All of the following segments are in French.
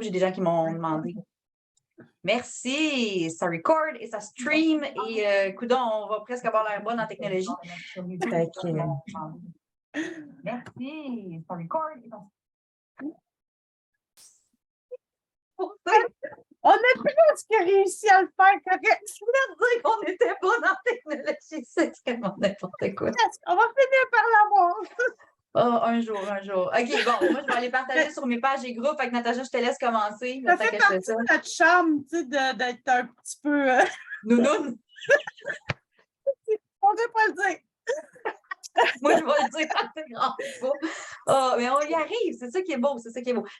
J'ai des gens qui m'ont demandé. Merci, ça record et ça stream et coudonc, on va presque avoir l'air bonne en technologie. Fait que, merci, ça record et ça On a presque réussi à le faire correct. Je voulais dire qu'on était bonne en technologie, c'est vraiment n'importe quoi. On va finir par l'avoir. Oh, un jour. OK, bon, moi, je vais aller partager sur mes pages et groupes. Fait que Natacha, je te laisse commencer. Ça fait partie de notre charme, tu sais, d'être un petit peu... Nounoun. On ne peut pas le dire. Moi, je vais le dire quand c'est grand pas. Mais on y arrive, c'est ça qui est beau,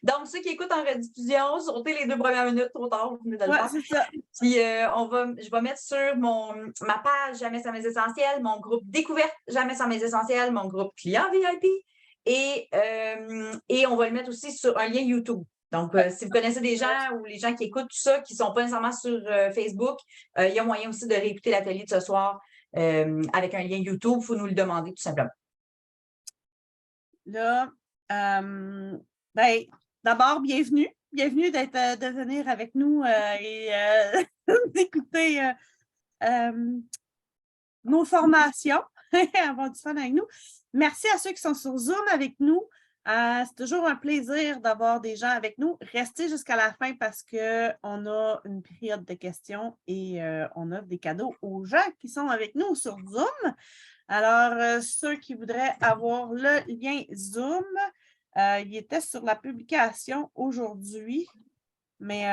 Donc, ceux qui écoutent en rediffusion, sautez les 2 premières minutes, trop tard, vous venez de le faire. C'est ça. Puis, je vais mettre sur ma page Jamais sans mes essentiels, mon groupe Découverte Jamais sans mes essentiels, mon groupe Client VIP, et on va le mettre aussi sur un lien YouTube. Donc, si vous connaissez des gens ou les gens qui écoutent tout ça, qui ne sont pas nécessairement sur Facebook, il y a moyen aussi de réécouter l'atelier de ce soir avec un lien YouTube. Il faut nous le demander tout simplement. Là, d'abord, bienvenue. Bienvenue de venir avec nous et d'écouter nos formations, avoir du fun avec nous. Merci à ceux qui sont sur Zoom avec nous. C'est toujours un plaisir d'avoir des gens avec nous. Restez jusqu'à la fin parce qu'on a une période de questions et on offre des cadeaux aux gens qui sont avec nous sur Zoom. Alors, ceux qui voudraient avoir le lien Zoom, il était sur la publication aujourd'hui. Mais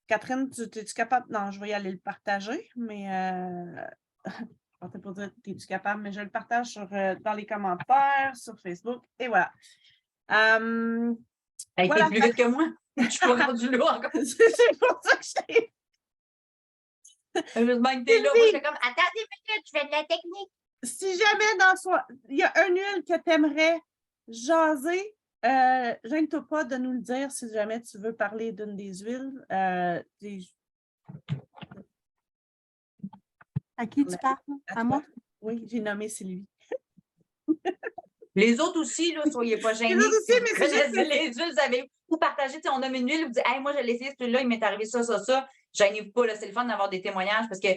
Catherine, es-tu capable? Non, je vais y aller le partager, mais je ne pas dire es-tu capable, mais je le partage dans les commentaires, sur Facebook, et voilà. Elle était plus vite que moi. Je suis pas rendue là encore. C'est pour ça que je t'ai... Heureusement que t'es là. Moi, je suis comme, attendez une minute, je fais de la technique. Si jamais il y a une huile que tu aimerais jaser, gêne-toi pas de nous le dire si jamais tu veux parler d'une des huiles. À qui tu parles? À moi? Oui, j'ai nommé Sylvie. Les autres aussi, là, soyez pas gênés. Les autres aussi, mais c'est juste les huiles, vous avez vous partagez, on nomme une huile, vous dites, hey, moi, je l'ai essayé, celui-là, il m'est arrivé ça. Gênez-vous pas, c'est le fun d'avoir des témoignages parce que,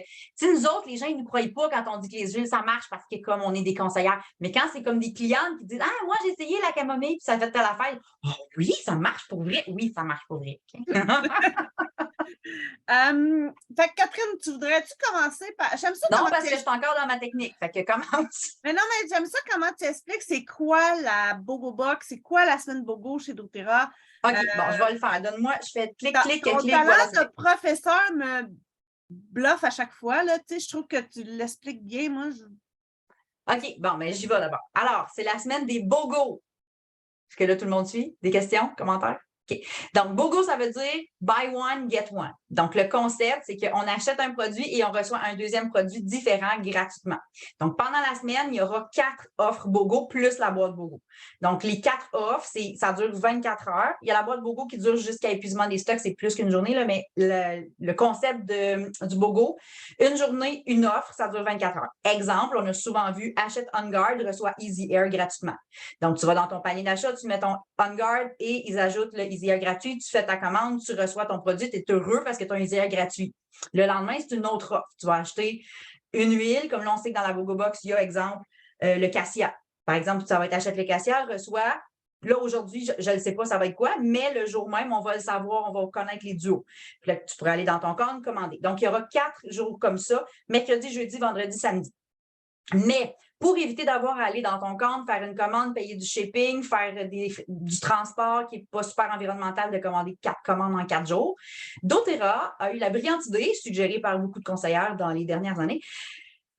nous autres, les gens, ils ne nous croient pas quand on dit que les huiles, ça marche parce que, comme on est des conseillères. Mais quand c'est comme des clientes qui disent, ah, moi, j'ai essayé la camomille, puis ça fait telle affaire. Oh, oui, ça marche pour vrai. Oui, ça marche pour vrai. Fait que Catherine, tu voudrais-tu commencer par. J'aime ça. Non, parce que je suis encore dans ma technique. Fait que commence. Mais non, mais j'aime ça comment tu expliques c'est quoi la Bogo Box, c'est quoi la semaine Bogo chez doTERRA. OK, bon, je vais le faire. Donne-moi, je fais clic. Ton talent de professeur me bluffe à chaque fois. Là. Tu sais, je trouve que tu l'expliques bien. Moi, OK, bon, mais j'y vais d'abord. Alors, c'est la semaine des BOGO. Est-ce que là, tout le monde suit? Des questions, commentaires? OK. Donc, BOGO, ça veut dire buy one, get one. Donc, le concept, c'est qu'on achète un produit et on reçoit un deuxième produit différent gratuitement. Donc, pendant la semaine, il y aura 4 offres BOGO plus la boîte BOGO. Donc, les 4 offres, ça dure 24 heures. Il y a la boîte BOGO qui dure jusqu'à épuisement des stocks, c'est plus qu'une journée, là, mais le concept du BOGO, une journée, une offre, ça dure 24 heures. Exemple, on a souvent vu, achète On Guard, reçoit Easy Air gratuitement. Donc, tu vas dans ton panier d'achat, tu mets ton On Guard et ils ajoutent le Easy Air gratuit, tu fais ta commande, tu reçois ton produit, tu es heureux parce que tu as un Easy Air gratuit. Le lendemain, c'est une autre offre. Tu vas acheter une huile, comme là, on sait que dans la BOGO Box, il y a, exemple, le cassia. Par exemple, ça va être achète le cassia, reçoit. Là, aujourd'hui, je ne sais pas ça va être quoi, mais le jour même, on va le savoir, on va connaître les duos. Puis là, tu pourrais aller dans ton compte, commander. Donc, il y aura 4 jours comme ça, mercredi, jeudi, vendredi, samedi. Mais pour éviter d'avoir à aller dans ton compte, faire une commande, payer du shipping, faire du transport qui n'est pas super environnemental de commander 4 commandes en 4 jours, doTERRA a eu la brillante idée, suggérée par beaucoup de conseillères dans les dernières années,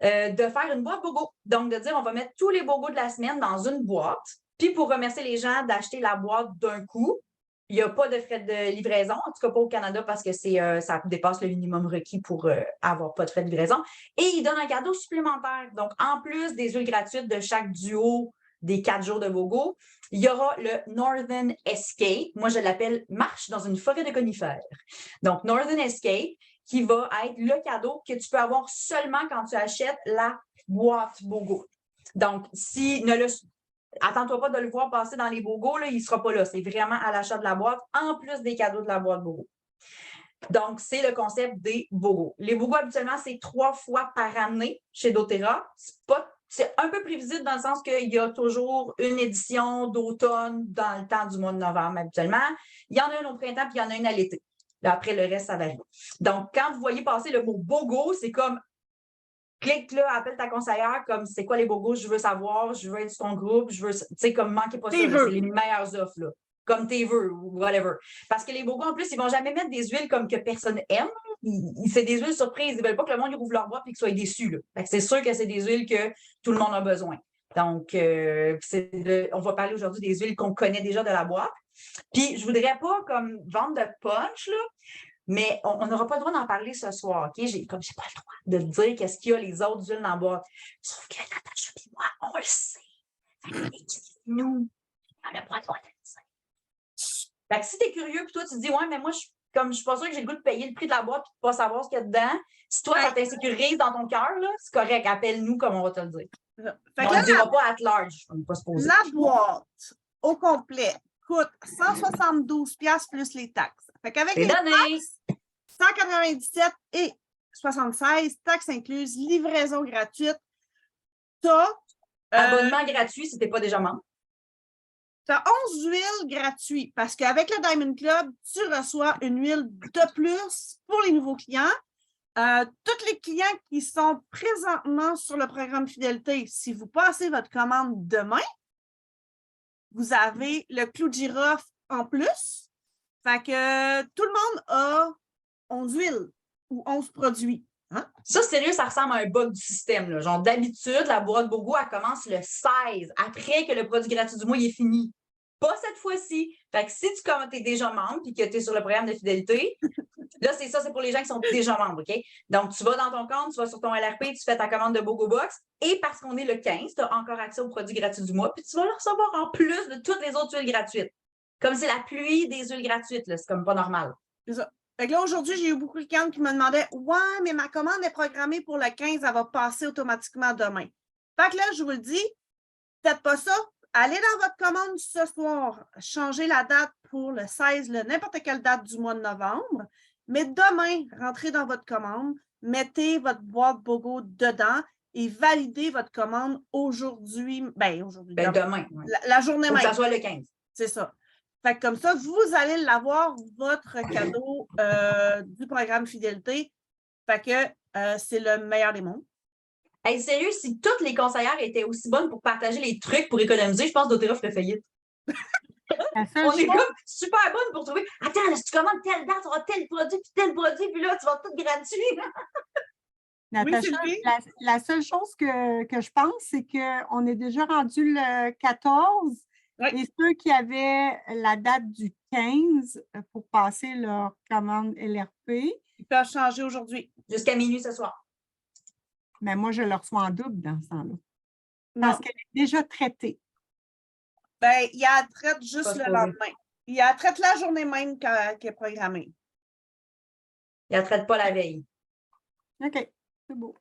de faire une boîte BOGO. Donc, de dire, on va mettre tous les BOGO de la semaine dans une boîte. Puis, pour remercier les gens d'acheter la boîte d'un coup, il n'y a pas de frais de livraison, en tout cas pas au Canada parce que ça dépasse le minimum requis pour avoir pas de frais de livraison. Et ils donnent un cadeau supplémentaire. Donc, en plus des huiles gratuites de chaque duo des 4 jours de BOGO, il y aura le Northern Escape. Moi, je l'appelle Marche dans une forêt de conifères. Donc, Northern Escape, qui va être le cadeau que tu peux avoir seulement quand tu achètes la boîte BOGO. Donc, attends-toi pas de le voir passer dans les bogos, là, il ne sera pas là. C'est vraiment à l'achat de la boîte, en plus des cadeaux de la boîte bogo. Donc, c'est le concept des bogos. Les bogos, habituellement, c'est 3 fois par année chez doTERRA. C'est un peu prévisible dans le sens qu'il y a toujours une édition d'automne dans le temps du mois de novembre, habituellement. Il y en a une au printemps, puis il y en a une à l'été. Là, après, le reste, ça varie. Donc, quand vous voyez passer le mot bogo, c'est comme clique là, appelle ta conseillère, comme c'est quoi les bogos, je veux savoir, je veux être sur ton groupe, je veux, tu sais, comme manquez pas ça, c'est les meilleures offres, là, comme tes vœux ou whatever. Parce que les bogos, en plus, ils vont jamais mettre des huiles comme que personne aime. C'est des huiles surprises. Ils veulent pas que le monde ouvre leur boîte et qu'ils soient déçus, là. Fait que c'est sûr que c'est des huiles que tout le monde a besoin. Donc, on va parler aujourd'hui des huiles qu'on connaît déjà de la boîte. Puis, je voudrais pas comme vendre de punch, là, mais on n'aura pas le droit d'en parler ce soir, OK? J'ai pas le droit de dire qu'est-ce qu'il y a les autres huiles dans la boîte. Sauf que Natacha et moi, on le sait. Nous, on n'a pas le droit de le dire. Fait que si t'es curieux, puis toi, tu te dis, ouais, mais moi, je suis pas sûre que j'ai le goût de payer le prix de la boîte et de pas savoir ce qu'il y a dedans. Si toi, ça t'insécurise dans ton cœur, c'est correct. Appelle-nous comme on va te le dire. On ne le dira pas at large. On n'est pas supposé. La boîte au complet coûte 172$ plus les taxes. Fait qu'avec les taxes, 197 et 76, taxes incluses, livraison gratuite. Abonnement gratuit si tu n'es pas déjà membre. Tu as 11 huiles gratuites parce qu'avec le Diamond Club, tu reçois une huile de plus pour les nouveaux clients. Tous les clients qui sont présentement sur le programme Fidélité, si vous passez votre commande demain, vous avez le clou de girofle en plus. Fait que tout le monde a 11 huiles ou 11 produits. Hein? Ça, sérieux, ça ressemble à un bug du système. Là. Genre, d'habitude, la boîte Bogo, elle commence le 16, après que le produit gratuit du mois il est fini. Pas cette fois-ci. Fait que si tu es déjà membre et que tu es sur le programme de fidélité, là, c'est ça, c'est pour les gens qui sont déjà membres, OK? Donc, tu vas dans ton compte, tu vas sur ton LRP, tu fais ta commande de Bogo Box, et parce qu'on est le 15, tu as encore accès aux produits gratuits du mois, puis tu vas le recevoir en plus de toutes les autres huiles gratuites. Comme c'est la pluie des huiles gratuites, là, c'est comme pas normal. C'est ça. Fait que là, aujourd'hui, j'ai eu beaucoup de clients qui me demandaient « Ouais, mais ma commande est programmée pour le 15, elle va passer automatiquement demain. » Fait que là, je vous le dis, faites pas ça. Allez dans votre commande ce soir, changez la date pour le 16, n'importe quelle date du mois de novembre, mais demain, rentrez dans votre commande, mettez votre boîte Bogo dedans et validez votre commande aujourd'hui. Demain. Ouais. La journée même. Faut que ça soit le 15. C'est ça. Fait que comme ça, vous allez l'avoir, votre cadeau du programme Fidélité. Fait que c'est le meilleur des mondes. Hey, sérieux, si toutes les conseillères étaient aussi bonnes pour partager les trucs pour économiser, je pense que doTERRA ferait faillite. On est comme super bonne pour trouver. Attends, là, si tu commandes telle date, tu auras tel produit, puis là, tu vas tout gratuit. Natacha, oui, la seule chose que je pense, c'est qu'on est déjà rendu le 14 et ceux qui avaient la date du 15 pour passer leur commande LRP. Ils peuvent changer aujourd'hui. Jusqu'à minuit ce soir. Mais moi, je le reçois en double dans ce temps-là. Parce qu'elle est déjà traitée. Ben, il y a la traite juste le lendemain. Il y a la traite la journée même qui est programmée. Il ne traite pas la veille. OK, c'est beau.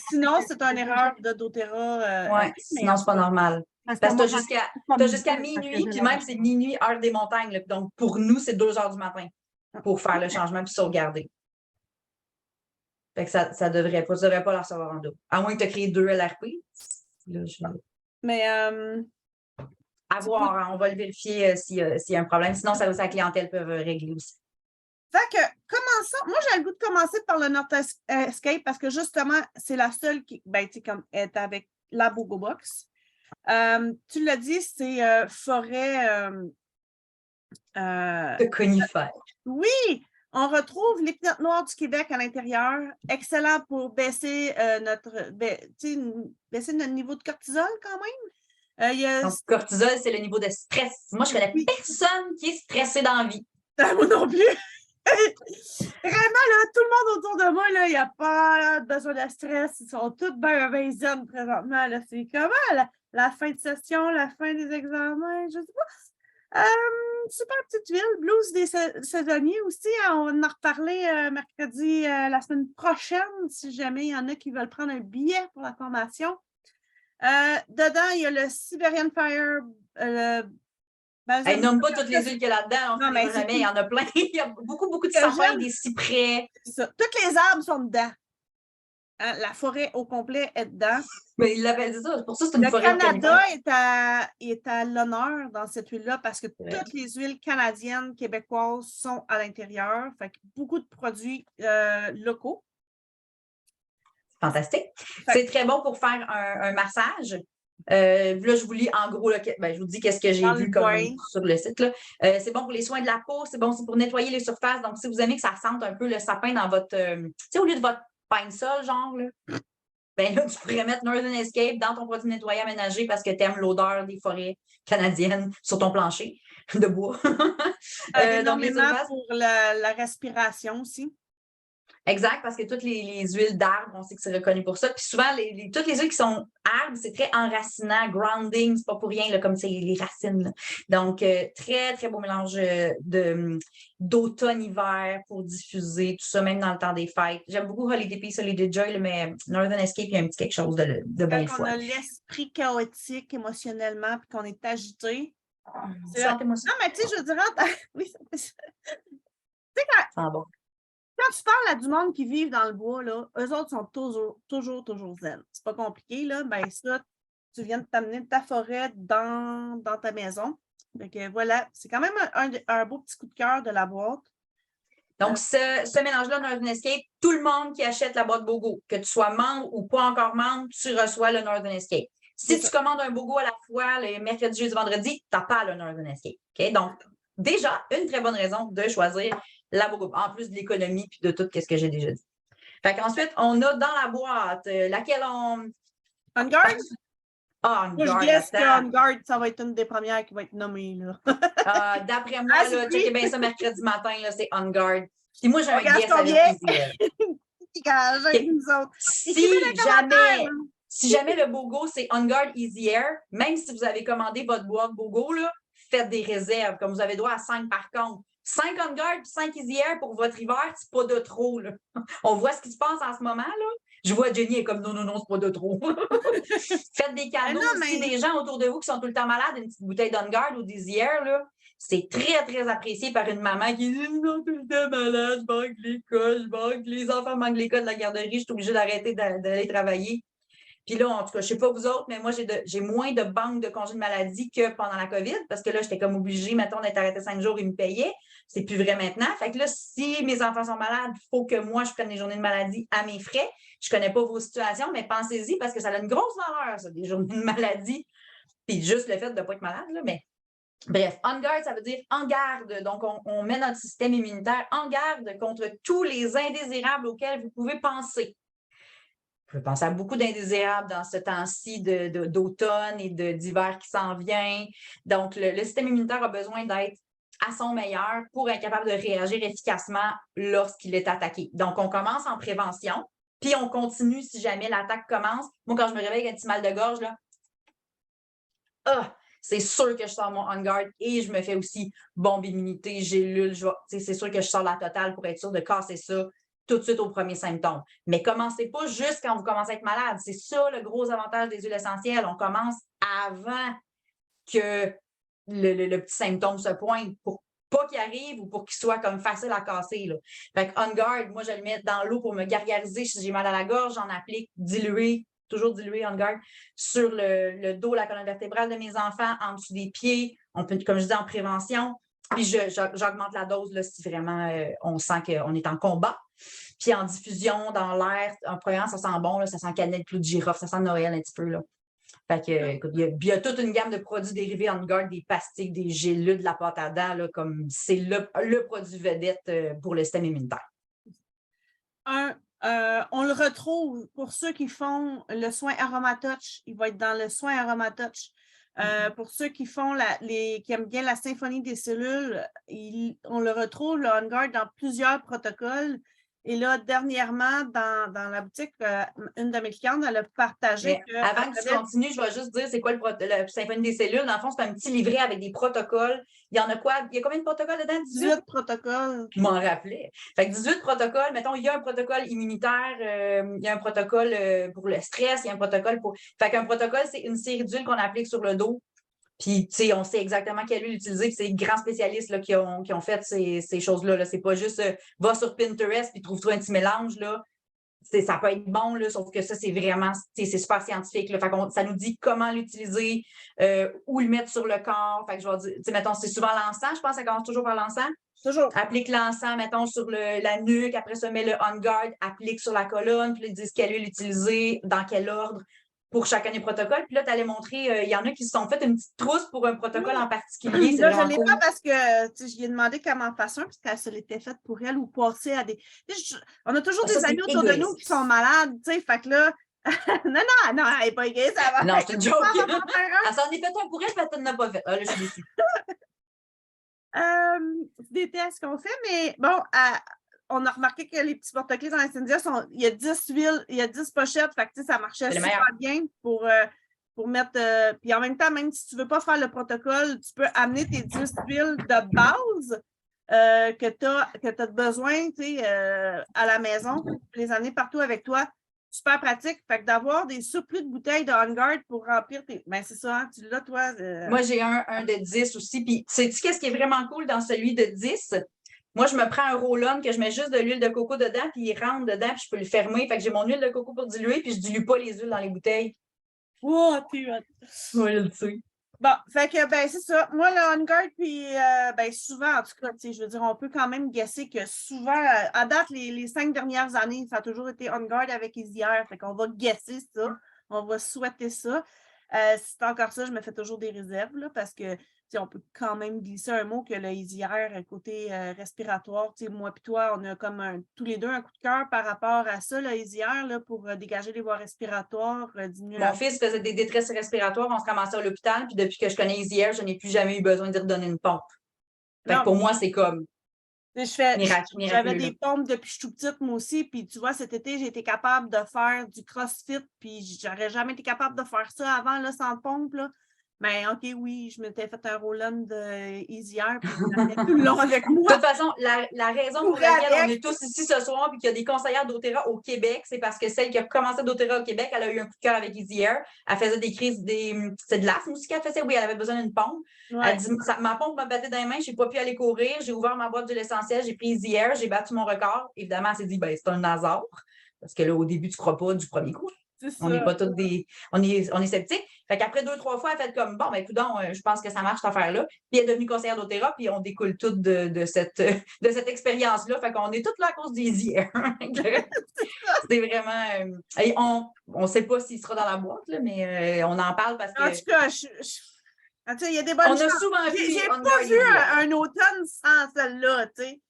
Sinon, c'est une erreur de doTERRA. Oui, sinon, c'est pas normal. Parce que tu as jusqu'à minuit, puis même c'est minuit, heure des montagnes. Là. Donc, pour nous, c'est 2 heures du matin pour faire le changement puis sauvegarder. Fait que ça ne devrait pas. Tu ne devrais pas la recevoir en double. À moins que tu aies créé 2 LRP. Là, Mais à voir, hein, on va le vérifier s'il y a un problème. Sinon, ça aussi, la clientèle peut régler aussi. Fait que, commençons. Moi, j'ai le goût de commencer par le North Escape parce que justement, c'est la seule qui, comme est avec la Bogo Box. Tu l'as dit, c'est forêt. De conifères. Oui, on retrouve l'épinote noire du Québec à l'intérieur. Excellent pour baisser baisser notre niveau de cortisol quand même. Donc, cortisol, c'est le niveau de stress. Moi, je connais personne qui est stressé dans la vie. Moi non plus. Vraiment, là, tout le monde autour de moi, il n'y a pas besoin de stress. Ils sont tous bien zen présentement. C'est comment la fin de session, la fin des examens, je ne sais pas. Super petite huile, blues des saisonniers aussi. On va en reparler mercredi la semaine prochaine, si jamais il y en a qui veulent prendre un billet pour la formation. Dedans, il y a le Siberian Fire. Nomme pas toutes les huiles qu'il y a là-dedans, on ne sait jamais, il y en a plein. Il y a beaucoup de sapins, des cyprès. Toutes les arbres sont dedans. Hein, la forêt au complet est dedans. Mais il l'appelle ça, pour ça c'est une forêt. Le Canada est à l'honneur dans cette huile-là parce que toutes les huiles canadiennes, québécoises sont à l'intérieur. Fait que beaucoup de produits locaux. Fantastique. C'est très bon pour faire un massage. Là, je vous lis en gros, là, je vous dis qu'est-ce que j'ai vu sur le site. C'est bon pour les soins de la peau, c'est bon pour nettoyer les surfaces. Donc, si vous aimez que ça sente un peu le sapin dans votre, tu sais, au lieu de votre pain-sol, genre, là, ben là, tu pourrais mettre Northern Escape dans ton produit nettoyant aménagé parce que tu aimes l'odeur des forêts canadiennes sur ton plancher de bois. Énormément pour la respiration aussi. Exact, parce que toutes les huiles d'arbres, on sait que c'est reconnu pour ça. Puis souvent, toutes les huiles qui sont arbres, c'est très enracinant, grounding, c'est pas pour rien, là, comme c'est les racines. Là. Donc, très, très beau mélange d'automne-hiver pour diffuser, tout ça, même dans le temps des fêtes. J'aime beaucoup Holiday Peace, Holiday Joy, mais Northern Escape, il y a un petit quelque chose de bien Quand on a l'esprit chaotique émotionnellement puis qu'on est agité. Non, mais tu sais, je dirais... oui, tu sais, bon. Quand tu parles à du monde qui vit dans le bois, là, eux autres sont toujours zen. C'est pas compliqué, là. Ben ça, tu viens de t'amener de ta forêt dans ta maison. Donc voilà, c'est quand même un beau petit coup de cœur de la boîte. Donc, ce mélange-là Northern Escape, tout le monde qui achète la boîte BOGO, que tu sois membre ou pas encore membre, tu reçois le Northern Escape. Si tu commandes un BOGO à la fois le mercredi, jeudi, vendredi, tu n'as pas le Northern Escape. Okay? Donc, déjà, une très bonne raison de choisir la BOGO, en plus de l'économie et de tout ce que j'ai déjà dit. Fait qu'ensuite, on a dans la boîte laquelle on... On Guard? On Guard. Je guesse que On Guard, ça va être une des premières qui va être nommée. D'après moi, là, checkez bien ça mercredi matin, c'est On Guard. Puis moi, j'ai un guess avec Easier. Si jamais le BOGO, c'est On Guard Easier, même si vous avez commandé votre boîte BOGO, là, faites des réserves, comme vous avez droit à 5 par contre. 5 On Guard et 5 Easier pour votre hiver, c'est pas de trop. Là. On voit ce qui se passe en ce moment. Là. Je vois Jenny est comme non, c'est pas de trop. Faites des cadeaux aussi des gens autour de vous qui sont tout le temps malades, une petite bouteille d'On Guard ou d'Easier, là. C'est très, très apprécié par une maman qui dit « Non, tout le temps malade, je manque l'école, les enfants manquent l'école de la garderie, je suis obligée d'arrêter d'aller travailler. » Puis là, en tout cas, je ne sais pas vous autres, mais moi, j'ai moins de banques de congés de maladie que pendant la COVID parce que là, j'étais comme obligée, mettons, d'être arrêtée 5 jours, ils me payaient. C'est plus vrai maintenant. Fait que là, si mes enfants sont malades, il faut que moi, je prenne des journées de maladie à mes frais. Je ne connais pas vos situations, mais pensez-y parce que ça a une grosse valeur, ça, des journées de maladie. Puis juste le fait de ne pas être malade, là, mais bref, on guard, ça veut dire en garde. Donc, on met notre système immunitaire en garde contre tous les indésirables auxquels vous pouvez penser. Vous pouvez penser à beaucoup d'indésirables dans ce temps-ci d'automne et d'hiver qui s'en vient. Donc, le système immunitaire a besoin d'être à son meilleur pour être capable de réagir efficacement lorsqu'il est attaqué. Donc, on commence en prévention, puis on continue si jamais l'attaque commence. Moi, quand je me réveille avec un petit mal de gorge, là, c'est sûr que je sors mon On Guard et je me fais aussi bombe immunité, gélules. C'est sûr que je sors la totale pour être sûr de casser ça tout de suite aux premiers symptômes. Mais commencez pas juste quand vous commencez à être malade. C'est ça le gros avantage des huiles essentielles. On commence avant que le petit symptôme se pointe pour pas qu'il arrive ou pour qu'il soit comme facile à casser. Là. Fait que On Guard, moi, je le mets dans l'eau pour me gargariser si j'ai mal à la gorge. J'en applique dilué, toujours dilué On Guard, sur le dos, la colonne vertébrale de mes enfants, en dessous des pieds. On peut, comme je dis, en prévention. Puis j'augmente la dose là, si vraiment on sent qu'on est en combat. Puis en diffusion, dans l'air, en première, ça sent bon, là, ça sent cannelle, clou de girofle, ça sent Noël un petit peu. Là. Fait que, écoute, il y a toute une gamme de produits dérivés On Guard, des pastilles, des gélules, de la pâte à dents, là, comme c'est le produit vedette pour le système immunitaire. On le retrouve pour ceux qui font le soin Aromatouch, il va être dans le soin Aromatouch. Pour ceux qui font qui aiment bien la symphonie des cellules, on le retrouve, le On Guard, dans plusieurs protocoles. Et là, dernièrement, dans la boutique, une de mes clientes, elle a partagé que... Avant que tu continues, je vais juste dire c'est quoi le Symphonie des cellules. Dans le fond, c'est un petit livret avec des protocoles. Il y en a quoi? Il y a combien de protocoles dedans? 18 protocoles. Je m'en rappelais. Fait que 18 protocoles. Mettons, il y a un protocole immunitaire, il y a un protocole pour le stress, il y a un protocole pour... Fait qu'un protocole, c'est une série d'huiles qu'on applique sur le dos. Puis, tu sais, on sait exactement quelle huile utiliser. C'est les grands spécialistes là, qui ont fait ces choses-là. Là. C'est pas juste va sur Pinterest puis trouve-toi un petit mélange. Là. Ça peut être bon, là, sauf que ça, c'est vraiment, c'est super scientifique. Là. Fait ça nous dit comment l'utiliser, où le mettre sur le corps. Fait que je vais dire, tu sais, mettons, c'est souvent l'encens, je pense, ça commence toujours par l'encens. Toujours. Applique l'encens, mettons, sur la nuque, après ça, met le On Guard, applique sur la colonne, puis là, ils disent quelle huile utiliser, dans quel ordre pour chacun des protocoles. Puis là, tu allais montrer, il y en a qui se sont fait une petite trousse pour un protocole en particulier. Là, je ne l'ai pas parce que je lui ai demandé comment en faire un, parce qu'elle se l'était faite pour elle ou passer à des. On a toujours des amis autour de nous qui sont malades, tu sais, fait que là. non, elle n'est pas égoïste. Non, je te joke. Elle s'en est fait un pour elle, puis elle n'en a pas fait. Ah, là, je suis déçue. C'est des tests qu'on fait, mais bon, on a remarqué que les petits porte-clés dans l'Incendia, il y a 10 huiles, il y a 10 pochettes, fait que ça marchait super bien pour mettre. Puis en même temps, même si tu ne veux pas faire le protocole, tu peux amener tes 10 huiles de base que tu as besoin à la maison, les amener partout avec toi. Super pratique. Fait que d'avoir des surplus de bouteilles de On Guard pour remplir tes. Ben, c'est ça, hein, tu l'as, toi. Moi, j'ai un de 10 aussi. Puis, sais-tu qu'est-ce qui est vraiment cool dans celui de 10? Moi, je me prends un roll-on que je mets juste de l'huile de coco dedans, puis il rentre dedans, puis je peux le fermer. Fait que j'ai mon huile de coco pour diluer, puis je ne dilue pas les huiles dans les bouteilles. Oh, t'es hot. Oui, je le sais. Bon, fait que, ben, c'est ça. Moi, le On Guard, puis, ben, souvent, en tout cas, je veux dire, on peut quand même guesser que souvent, à date, les 5 dernières années, ça a toujours été On Guard avec Easy Air. Fait qu'on va guesser ça. On va souhaiter ça. Si c'est encore ça, je me fais toujours des réserves, là, parce que, on peut quand même glisser un mot que le Easy Air, côté respiratoire, moi et toi, on a comme tous les deux un coup de cœur par rapport à ça, le Easy Air, là, pour dégager les voies respiratoires, diminuer Mon fils faisait des détresses respiratoires, on se ramassait à l'hôpital, puis depuis que je connais Easy Air, je n'ai plus jamais eu besoin de redonner une pompe. Fait que pour moi, c'est comme j'avais des pompes depuis que je suis tout petite, moi aussi, puis tu vois, cet été, j'ai été capable de faire du CrossFit, puis j'aurais jamais été capable de faire ça avant, là, sans pompe, là. Mais OK, oui, je m'étais fait un roll-on de Easy Air, puis j'avais tout le long avec moi. De toute façon, la raison pour laquelle on est tous ici ce soir puis qu'il y a des conseillères d'Otera au Québec, c'est parce que celle qui a commencé d'Otera au Québec, elle a eu un coup de cœur avec Easy Air. Elle faisait des crises, c'est de l'asthme aussi qu'elle faisait. Oui, elle avait besoin d'une pompe. Ouais. Elle dit, ma pompe m'a battu dans les mains, je n'ai pas pu aller courir. J'ai ouvert ma boîte de l'essentiel, j'ai pris Easy Air, j'ai battu mon record. Évidemment, elle s'est dit, ben, c'est un hasard. Parce que là, au début, tu ne crois pas du premier coup. On n'est pas tous des. On est sceptiques. Fait qu'après 2-3 fois, elle a fait comme bon, ben écoute, je pense que ça marche cette affaire-là. Puis elle est devenue conseillère d'Otera, puis on découle toutes de cette expérience-là. Fait qu'on est toutes là à cause des Air. C'est vraiment. On ne sait pas s'il sera dans la boîte, là, mais on en parle parce que. En tout cas, il y a des bonnes choses. On a souvent vu. J'ai pas vu un automne sans celle-là, tu sais.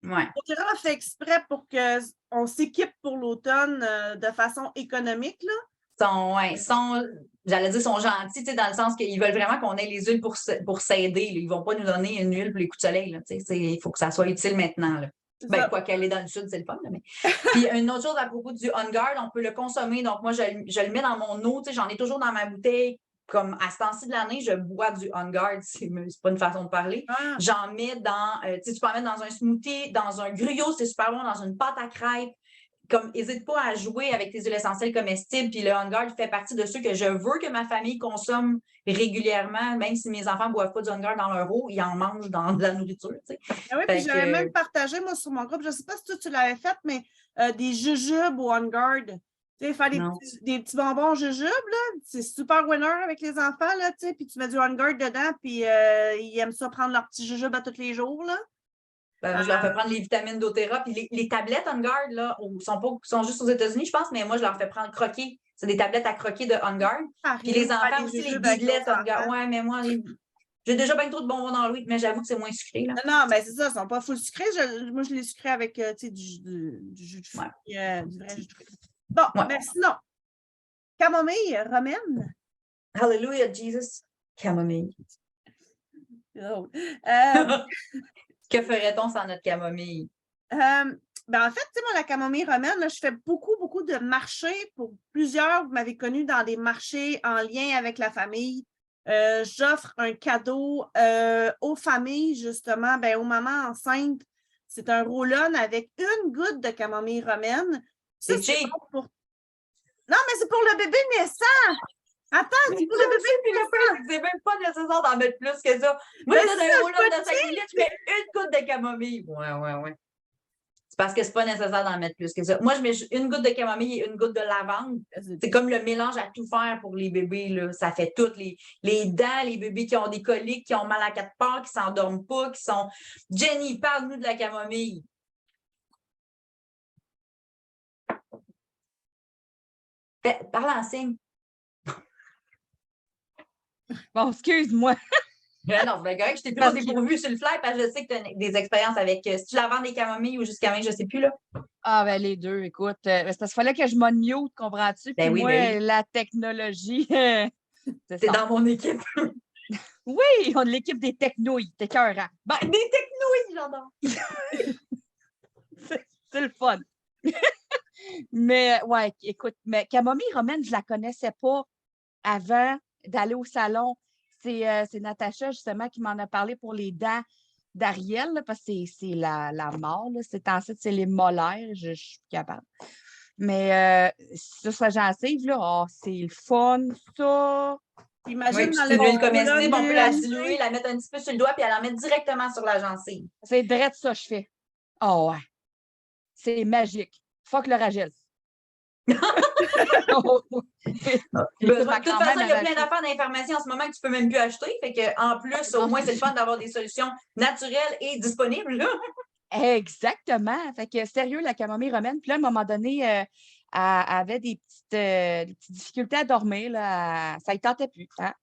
Ouais. Otera fait exprès pour qu'on s'équipe pour l'automne de façon économique, là. J'allais dire, sont gentils, dans le sens qu'ils veulent vraiment qu'on ait les huiles pour s'aider. Ils ne vont pas nous donner une huile pour les coups de soleil. Il faut que ça soit utile maintenant. Là. Ben, quoi qu'elle est dans le sud, c'est le fun. Là, mais... Puis une autre chose à propos du On Guard, on peut le consommer. Donc, moi, je le mets dans mon eau. J'en ai toujours dans ma bouteille. Comme à ce temps-ci de l'année, je bois du On Guard, c'est pas une façon de parler. Ah. J'en mets dans, tu peux en mettre dans un smoothie, dans un gruyot, c'est super bon, dans une pâte à crêpes. Comme, n'hésite pas à jouer avec tes huiles essentielles comestibles. Puis le On Guard fait partie de ceux que je veux que ma famille consomme régulièrement, même si mes enfants ne boivent pas du On Guard dans leur eau, ils en mangent dans de la nourriture. Ah oui, puis j'avais même partagé, moi, sur mon groupe, je ne sais pas si toi, tu l'avais fait, mais des jujubes au On Guard. Tu sais, faire des petits bonbons jujubes, là, c'est super winner avec les enfants, là, tu sais, puis tu mets du On Guard dedans, puis ils aiment ça prendre leurs petits jujubes à tous les jours, là. Ben, je leur fais prendre les vitamines d'Otera, puis les tablettes On Guard, là, sont juste aux États-Unis, je pense, mais moi, je leur fais prendre croquer. C'est des tablettes à croquer de On Guard. Puis les enfants aussi, les bidelettes On Guard. Ouais, mais moi, j'ai déjà bien trop de bonbons dans le mais j'avoue que c'est moins sucré, là. Non, mais c'est ça, ils ne sont pas full sucrés. Moi, je les sucrés avec, du jus de fruits, du vrai jus de fruits. Bon, mais sinon, camomille romaine. Hallelujah, Jesus. Camomille. Oh. Que ferait-on sans notre camomille? en fait, tu sais, moi, la camomille romaine, là, je fais beaucoup de marchés pour plusieurs. Vous m'avez connu dans des marchés en lien avec la famille. J'offre un cadeau aux familles, justement, aux mamans enceintes. C'est un roll-on avec une goutte de camomille romaine. Ça, C'est cheap. bon pour... Non, mais c'est pour le bébé naissant. Attends, c'est pour le bébé naissant. C'est même pas nécessaire d'en mettre plus que ça. Moi, je donne un rouleau de 5 millilitres, je mets une goutte de camomille. Ouais. C'est parce que c'est pas nécessaire d'en mettre plus que ça. Moi, je mets une goutte de camomille et une goutte de lavande. C'est comme le mélange à tout faire pour les bébés, là. Ça fait tout. Les dents, les bébés qui ont des coliques, qui ont mal à quatre parts, qui s'endorment pas, qui sont... Jenny, parle-nous de la camomille. Parle en signe. Bon, excuse-moi. Non, c'est correct, je t'ai plus dépourvu sur le fly parce que je sais que tu as des expériences avec si tu la vends des camomilles ou jusqu'à même, je ne sais plus, là. Ah, ben les deux, écoute. C'est parce qu'il fallait que je m'unmute, comprends-tu? Puis Oui, moi, la technologie, c'est dans mon équipe. Oui, on a l'équipe des technouilles. T'es écœurant. Ben, des technouilles, j'adore. C'est le fun. Mais, ouais, écoute, mais camomille romaine, je ne la connaissais pas avant d'aller au salon. C'est Natacha, justement, qui m'en a parlé pour les dents d'Ariel, là, parce que c'est la mort. Ensuite, c'est les molaires. Je suis plus capable. Mais sur sa gencive, là, oh, c'est le fun, ça. Imagine oui, dans c'est l'huile comestible, on peut la l'huile. diluer, la mettre un petit peu sur le doigt, puis elle en met directement sur la gencive. C'est direct ça que je fais. Oh, ouais. C'est magique. Fuck le ragel. De toute façon, il y a plein d'affaires d'informations en ce moment que tu ne peux même plus acheter. Fait que, en plus, au moins, c'est le fun d'avoir des solutions naturelles et disponibles. Là. Exactement. Fait que sérieux, la camomille romaine. Puis là, à un moment donné, elle avait des petites difficultés à dormir. Là. Ça ne tentait plus. Hein?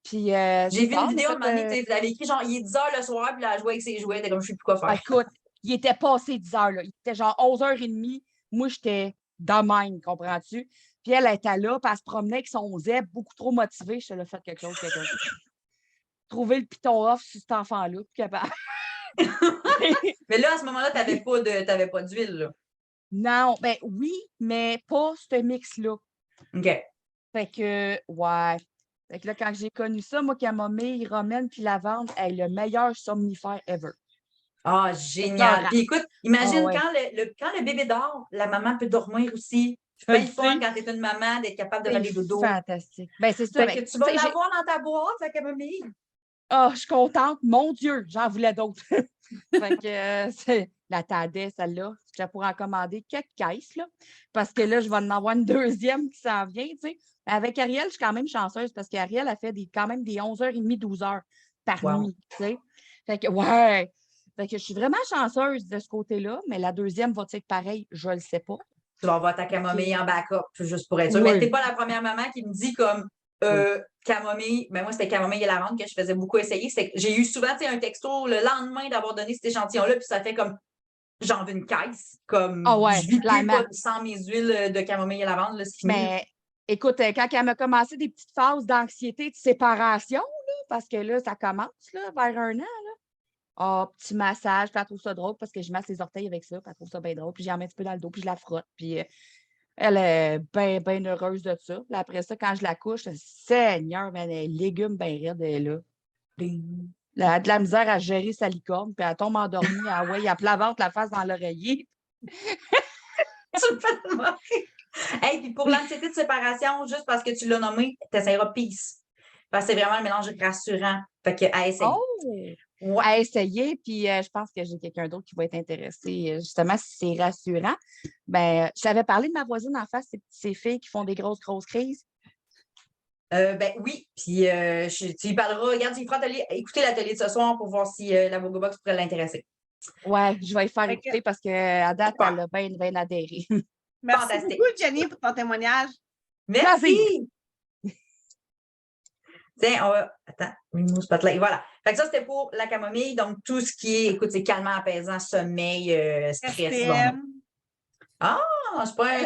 Puis, j'ai vu une vidéo de moment donné, elle avait écrit genre il est 10 h le soir, puis elle jouait avec ses jouets. T'es comme je ne sais plus quoi faire. Écoute, il était passé 10 h. Là. Il était genre 11h30. Moi, j'étais dans même, comprends-tu? Puis elle était là, puis elle se promenait avec son zèbre, beaucoup trop motivée. Je te l'ai fait quelque chose. Trouver le piton off sur cet enfant-là, plus capable. Mais là, à ce moment-là, tu n'avais pas d'huile, là. Non, ben oui, mais pas ce mix-là. OK. Fait que, ouais. Fait que là, quand j'ai connu ça, moi, camomille, romaine puis lavande, est le meilleur somnifère ever. Ah, génial. Puis écoute, imagine quand le bébé dort, la maman peut dormir aussi. C'est pas le fun quand tu es une maman d'être capable de faire des dodos. Fantastique. Ben, c'est ça. Fait que tu vas l'avoir dans ta boîte, la camomille. Ah, je suis contente. Mon Dieu, j'en voulais d'autres. Fait que la Tadès, celle-là, je pourrais en commander quelques caisses, là, parce que là, je vais en avoir une deuxième qui s'en vient, tu sais. Avec Ariel, je suis quand même chanceuse parce qu'Ariel a fait quand même des 11h30, 12h par nuit, tu sais. Fait que, ouais. Fait que je suis vraiment chanceuse de ce côté-là, mais la deuxième va-t-elle être pareille? Je ne le sais pas. Tu vas avoir ta camomille en backup, juste pour être sûr. Oui. Mais tu n'es pas la première maman qui me dit comme camomille. Ben moi, c'était camomille et lavande que je faisais beaucoup essayer. J'ai eu souvent un texto le lendemain d'avoir donné cet échantillon-là, puis ça fait comme j'en veux une caisse. Comme je vis plus pas sans mes huiles de camomille et lavande, là, c'est fini. Mais écoute, quand elle m'a commencé des petites phases d'anxiété, de séparation, là, parce que là, ça commence là, vers 1 an, là. Ah, petit massage, puis elle trouve ça drôle parce que je masse les orteils avec ça, puis elle trouve ça bien drôle, puis j'en mets un petit peu dans le dos, puis je la frotte, puis elle est bien, bien heureuse de ça. Puis après ça, quand je la couche, Seigneur, mais les légumes bien raides, elle est là. Elle a de la misère à gérer sa licorne, puis elle tombe endormie, elle plavante la face dans l'oreiller. Tu me fais marrer. Hey, puis pour l'anxiété de séparation, juste parce que tu l'as nommé, tu essaieras Peace. Parce que c'est vraiment un mélange rassurant. Fait que à essayer. Oh! Ouais. À essayer, puis je pense que j'ai quelqu'un d'autre qui va être intéressé. Justement, si c'est rassurant. Ben, je t'avais parlé de ma voisine en face, ces filles qui font des grosses crises. Ben oui, puis tu y parleras. Regarde, tu y feras écouter l'atelier de ce soir pour voir si la Bogo Box pourrait l'intéresser. Ouais, je vais y faire écouter parce qu'à date, elle a bien adhéré. Merci beaucoup, Jenny, pour ton témoignage. Merci! Tiens, on va... Attends, remove spotlight. Voilà. Fait que ça, c'était pour la camomille. Donc, tout ce qui est, écoute, c'est calmant, apaisant, sommeil, stress. Bon. Ah,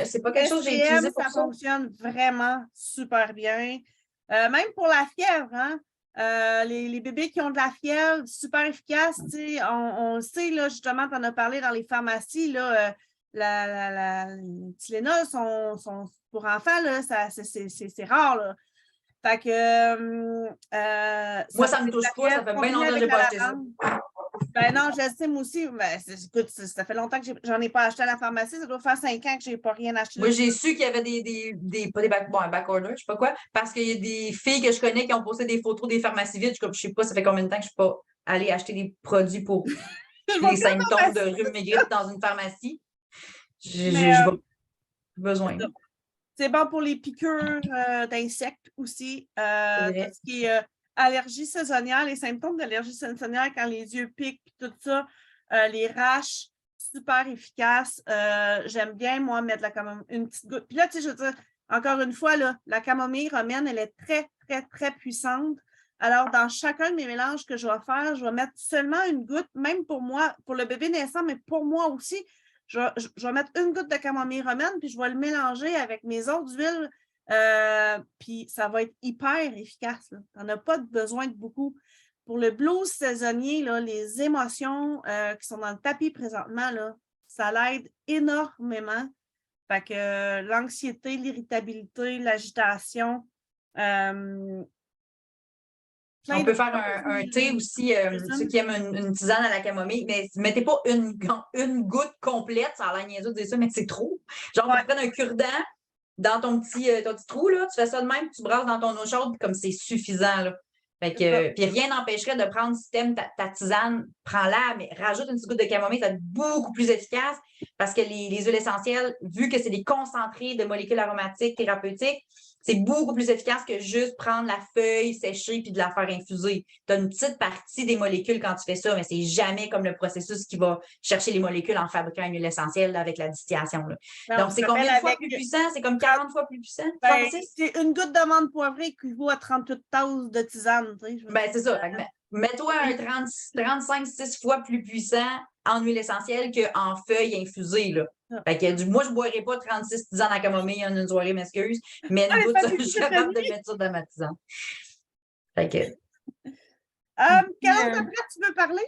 c'est pas quelque chose que j'ai utilisé pour ça. Ça fonctionne vraiment super bien. Même pour la fièvre, hein? Les bébés qui ont de la fièvre, super efficace. On le sait, là, justement, tu en as parlé dans les pharmacies, là, les Tylenol sont pour enfants, là, c'est rare. Là. Fait que, Moi, ça ne me touche pas, ça fait bien longtemps que je n'ai pas acheté ça. Ben non, j'estime aussi. Ben, écoute, ça fait longtemps que j'en ai pas acheté à la pharmacie. Ça doit faire 5 ans que je n'ai pas rien acheté. Moi, j'ai su qu'il y avait pas des un backorder, je ne sais pas quoi, parce qu'il y a des filles que je connais qui ont posté des photos des pharmacies vides. Je ne sais pas, ça fait combien de temps que je ne suis pas allée acheter des produits pour les symptômes de rhume et grippe dans une pharmacie. J'ai besoin. C'est bon pour les piqûres d'insectes aussi. Tout ce qui est allergie saisonnière, les symptômes d'allergie saisonnière, quand les yeux piquent, tout ça, les raches, super efficace. J'aime bien, moi, mettre une petite goutte. Puis là, tu sais, je veux dire, encore une fois, là, la camomille romaine, elle est très, très, très puissante. Alors, dans chacun de mes mélanges que je vais faire, je vais mettre seulement une goutte, même pour moi, pour le bébé naissant, mais pour moi aussi. Je vais mettre une goutte de camomille romaine, puis je vais le mélanger avec mes autres huiles, puis ça va être hyper efficace. Tu n'en as pas besoin de beaucoup. Pour le blues saisonnier, là, les émotions qui sont dans le tapis présentement, là, ça l'aide énormément. Fait que l'anxiété, l'irritabilité, l'agitation. On peut faire un thé aussi, ceux qui aiment une tisane à la camomille, mais mettez pas une goutte complète, ça a l'air niaiseux de dire ça, mais c'est trop. Genre, tu prends un cure-dent dans ton petit trou, là, tu fais ça de même, tu brasses dans ton eau chaude, comme c'est suffisant. Là. Fait que, puis rien n'empêcherait de prendre, si t'aimes ta tisane, prends-la, mais rajoute une petite goutte de camomille, ça va être beaucoup plus efficace parce que les huiles essentielles, vu que c'est des concentrés de molécules aromatiques thérapeutiques, c'est beaucoup plus efficace que juste prendre la feuille séchée puis de la faire infuser. Tu as une petite partie des molécules quand tu fais ça, mais c'est jamais comme le processus qui va chercher les molécules en fabriquant une huile essentielle là, avec la distillation. Là. Donc, c'est combien de fois plus puissant? C'est comme 40 fois plus puissant? C'est une goutte de menthe poivrée équivaut à 38 tasses de tisane. C'est ça. Mets-toi un 35-6 fois plus puissant en huile essentielle qu'en feuilles infusées. Là. Fait que, moi, je ne boirais pas 36 tisanes à camomille en une soirée, m'excuse, mais une goutte, je suis capable de mettre ça dans ma tisane. Fait que... quel autre après tu veux parler?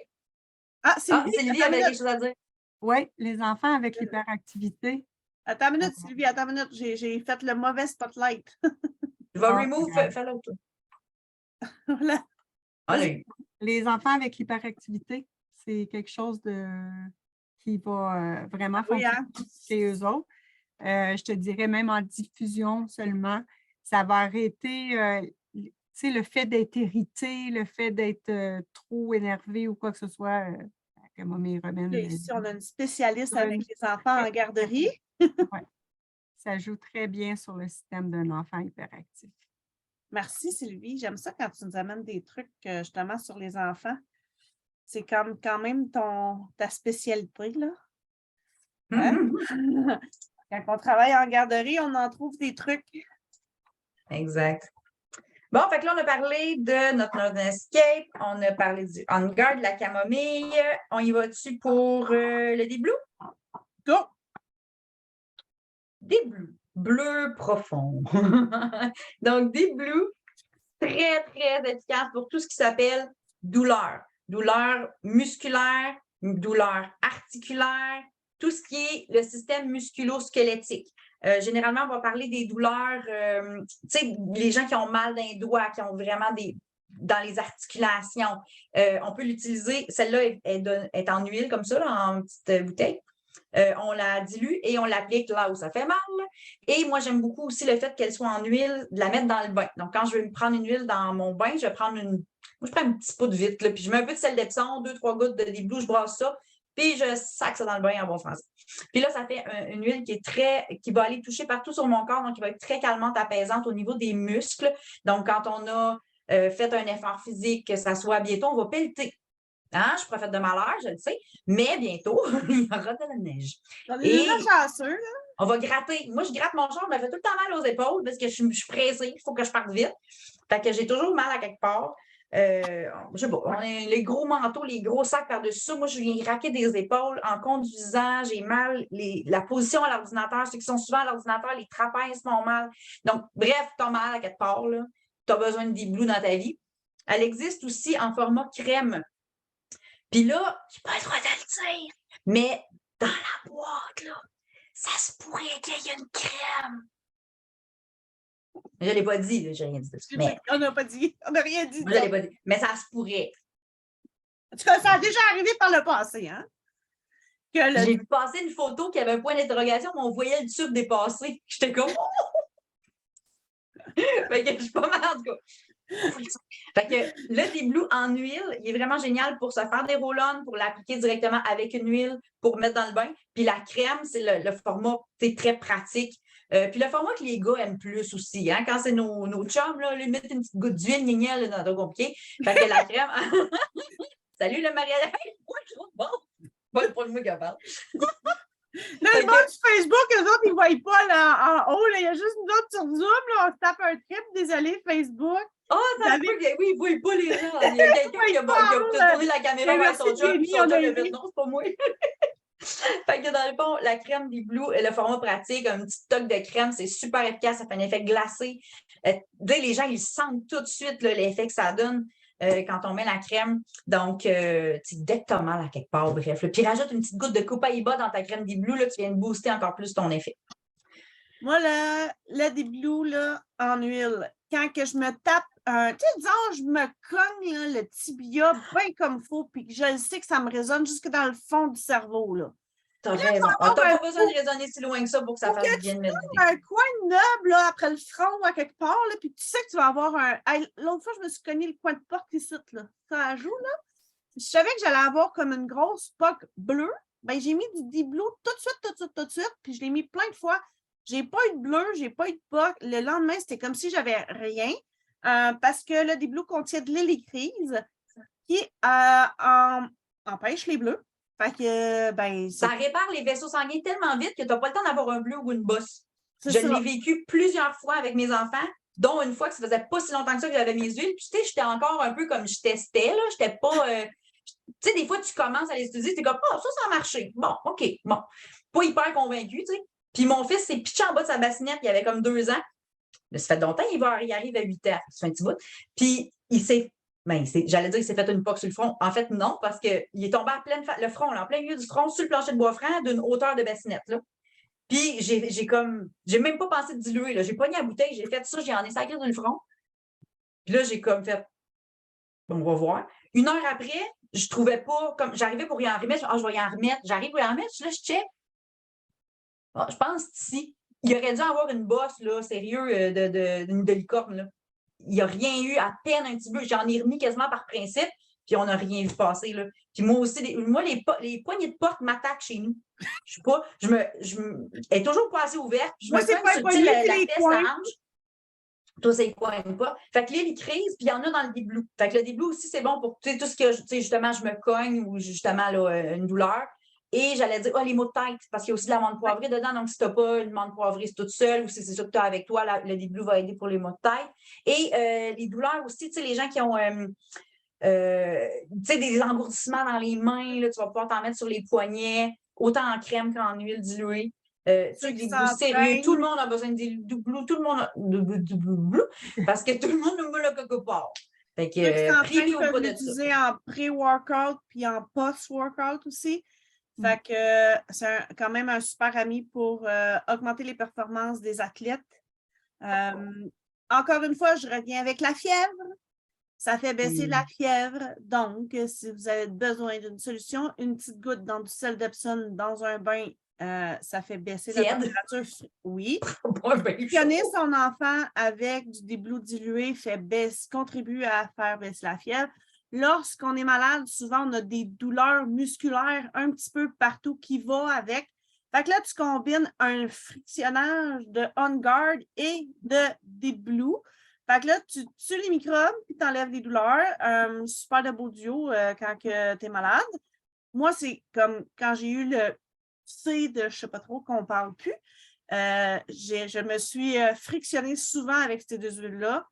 Sylvie avait quelque chose à dire. Oui, les enfants avec l'hyperactivité. Attends une minute, Sylvie, attends une minute. J'ai fait le mauvais spotlight. Je vais remove, fais l'autre. Voilà. Les enfants avec l'hyperactivité, c'est quelque chose qui va vraiment fonctionner chez eux autres. Je te dirais même en diffusion seulement, ça va arrêter le fait d'être irrité, le fait d'être trop énervé ou quoi que ce soit. Camomille romaine. Ici, on a une spécialiste avec les enfants en garderie. Oui. Ça joue très bien sur le système d'un enfant hyperactif. Merci, Sylvie. J'aime ça quand tu nous amènes des trucs justement sur les enfants. C'est comme quand même ta spécialité, là. Hein? Quand on travaille en garderie, on en trouve des trucs. Exact. Bon, fait que là, on a parlé de notre Northern Escape, on a parlé du On Guard, de la camomille. On y va-tu pour le Deep Blue? Go! Deep Blue, bleu profond. Donc, Deep Blue, très, très efficace pour tout ce qui s'appelle douleur. Douleur musculaire, douleur articulaire, tout ce qui est le système musculo-squelettique. Généralement, on va parler des douleurs, tu sais, les gens qui ont mal dans les doigts, qui ont vraiment dans les articulations. On peut l'utiliser, celle-là est en huile comme ça, là, en petite bouteille. On la dilue et on l'applique là où ça fait mal. Et moi, j'aime beaucoup aussi le fait qu'elle soit en huile, de la mettre dans le bain. Donc, quand je vais me prendre une huile dans mon bain, je vais prendre moi, je prends un petit pot de vitre, là, puis je mets un peu de sel d'Epsom, 2-3 gouttes de Deep Blue, je brasse ça, puis je sac ça dans le bain en bon français. Puis là, ça fait une huile qui va aller toucher partout sur mon corps, donc qui va être très calmante, apaisante au niveau des muscles. Donc, quand on a fait un effort physique, que ça soit bientôt, on va pelleter. Hein? Je suis prophète de malheur, je le sais, mais bientôt, il y aura de la neige. Et chanceux, là. On va gratter. Moi, je gratte mon char, je me fais tout le temps mal aux épaules parce que je suis pressée, il faut que je parte vite. Fait que j'ai toujours mal à quelque part. Je sais pas, on a les gros manteaux, les gros sacs par-dessus ça. Moi, je viens raquer des épaules en conduisant, j'ai mal. La position à l'ordinateur, ceux qui sont souvent à l'ordinateur, les trapèzes font mal. Donc, bref, tu as mal à quelque part, là. Tu as besoin de Deep Blue dans ta vie. Elle existe aussi en format crème. Puis là, je n'ai pas le droit de le dire, mais dans la boîte, là, ça se pourrait qu'il y ait une crème. Je ne l'ai pas dit, là, j'ai rien dit dessus. Mais... On n'a pas dit, on n'a rien dit. Je ne l'ai pas dit, mais ça se pourrait. Ça a déjà arrivé par le passé, hein? J'ai vu passer une photo qui avait un point d'interrogation, mais on voyait le tube dépasser. J'étais comme... Fait que je suis pas mal, en tout cas. Fait que le Dee-Blue en huile, il est vraiment génial pour se faire des roll-on, pour l'appliquer directement avec une huile, pour mettre dans le bain. Puis la crème, c'est le format très pratique. Puis le format que les gars aiment plus aussi, hein, quand c'est nos chums, là, ils mettent une petite goutte d'huile, gna dans ton compliqué. Fait que la crème... Salut le mariage! Hey, bon! Pas le mot qui parle. Là, le monde sur Facebook, eux autres, ils ne voient pas là, en haut. Là, il y a juste nous autres sur Zoom. Là, on se tape un trip. Désolé, Facebook. Ah, ça se peut que oui, ils ne voient pas les gens. Il y a quelqu'un qui a tourné la caméra vers son chum, puis son chum a fait non, c'est pas moi. Fait que dans le fond, la crème Dee-Blue, le format pratique, un petit toc de crème, c'est super efficace, ça fait un effet glacé. Les gens, ils sentent tout de suite l'effet que ça donne. Quand on met la crème. Donc, dès que tu as mal à quelque part, bref. Puis rajoute une petite goutte de Copaiba dans ta crème Dee-Blue, là, tu viens de booster encore plus ton effet. Moi, le Dee-Blue là, en huile, quand que je me tape, tu sais, disons, je me cogne là, le tibia bien comme il faut, puis que je sais que ça me résonne jusque dans le fond du cerveau. Là. T'as raison. T'as pas besoin de raisonner si loin que ça pour que ça fasse bien de mettre du un coin de noble là, après le front ou à quelque part, là, puis tu sais que tu vas avoir un... Hey, l'autre fois, je me suis cogné le coin de porte ici, là. Ça joue, là. Je savais que j'allais avoir comme une grosse poque bleue. Ben, j'ai mis du Dee-Blue tout de suite, puis je l'ai mis plein de fois. J'ai pas eu de bleu, j'ai pas eu de poque. Le lendemain, c'était comme si j'avais rien, parce que le Dee-Blue contient de l'hélicryse qui empêche les bleus. Fait que, ben, ça répare les vaisseaux sanguins tellement vite que tu n'as pas le temps d'avoir un bleu ou une bosse. Je ça. l'ai vécu plusieurs fois avec mes enfants, dont une fois que ça faisait pas si longtemps que ça que j'avais mes huiles. Puis, tu sais, j'étais encore un peu comme je testais, là. J'étais pas... tu sais, des fois, tu commences à les utiliser, tu es comme, oh, ça a marché. Bon, OK, bon. Pas hyper convaincu, tu sais. Puis, mon fils s'est pitché en bas de sa bassinette, il avait comme 2 ans. Mais ça fait longtemps, il arrive à 8 ans. Ça fait un petit bout. Puis, j'allais dire qu'il s'est fait une poque sur le front. En fait, non, parce qu'il est tombé le front, là, en plein milieu du front, sur le plancher de bois franc, d'une hauteur de bassinette. Là. Puis, j'ai même pas pensé de diluer. Là. J'ai pogné la bouteille, j'ai fait ça, j'en ai sacré sur le front. Puis là, j'ai comme fait, bon, on va voir. 1 heure après, je trouvais pas, comme j'arrivais pour y en remettre, je vais y en remettre. J'arrive pour y en remettre, là, je check. Bon, je pense ici. Il aurait dû avoir une bosse, là, sérieux, de licorne, là. Il n'y a rien eu, à peine un petit peu. J'en ai remis quasiment par principe, puis on n'a rien vu passer. Là. Puis moi aussi, les poignées de porte m'attaquent chez nous. Je sais pas, elle est toujours pas assez ouverte. Je moi, me c'est pas sur la fesse, la hanche. Toi, c'est quoi pas? Fait que l'hélicryse, puis il y en a dans le Dee-Blue. Fait que le Dee-Blue aussi, c'est bon pour tout ce que, justement, je me cogne ou justement là, une douleur. Et j'allais dire, les maux de tête, parce qu'il y a aussi de la menthe poivrée dedans. Donc, si tu n'as pas une menthe poivrée, c'est toute seule, ou si c'est ça que tu as avec toi, le Dee-Blue va aider pour les maux de tête. Et les douleurs aussi, tu sais, les gens qui ont des engourdissements dans les mains, là, tu vas pouvoir t'en mettre sur les poignets, autant en crème qu'en huile diluée. Sérieux, tout le monde a besoin de Dee-Blue, tout le monde a Dee-Blue, parce que tout le monde ne me le quelque part. Fait que, privé ou pas de ça. L'utiliser en pré-workout puis en post-workout aussi. Fait que c'est quand même un super ami pour augmenter les performances des athlètes. Encore une fois, je reviens avec la fièvre. Ça fait baisser la fièvre. Donc, si vous avez besoin d'une solution, une petite goutte dans du sel d'Epsom dans un bain, ça fait baisser la température. Oui. Pionner son enfant avec du Dee-Blue dilué contribue à faire baisser la fièvre. Lorsqu'on est malade, souvent, on a des douleurs musculaires un petit peu partout qui vont avec. Fait que là, tu combines un frictionnage de On Guard et de Dee-Blue. Fait que là, tu tues les microbes puis tu enlèves les douleurs. Super de beau duo quand tu es malade. Moi, c'est comme quand j'ai eu le C de je ne sais pas trop qu'on ne parle plus. Je me suis frictionnée souvent avec ces 2 huiles-là.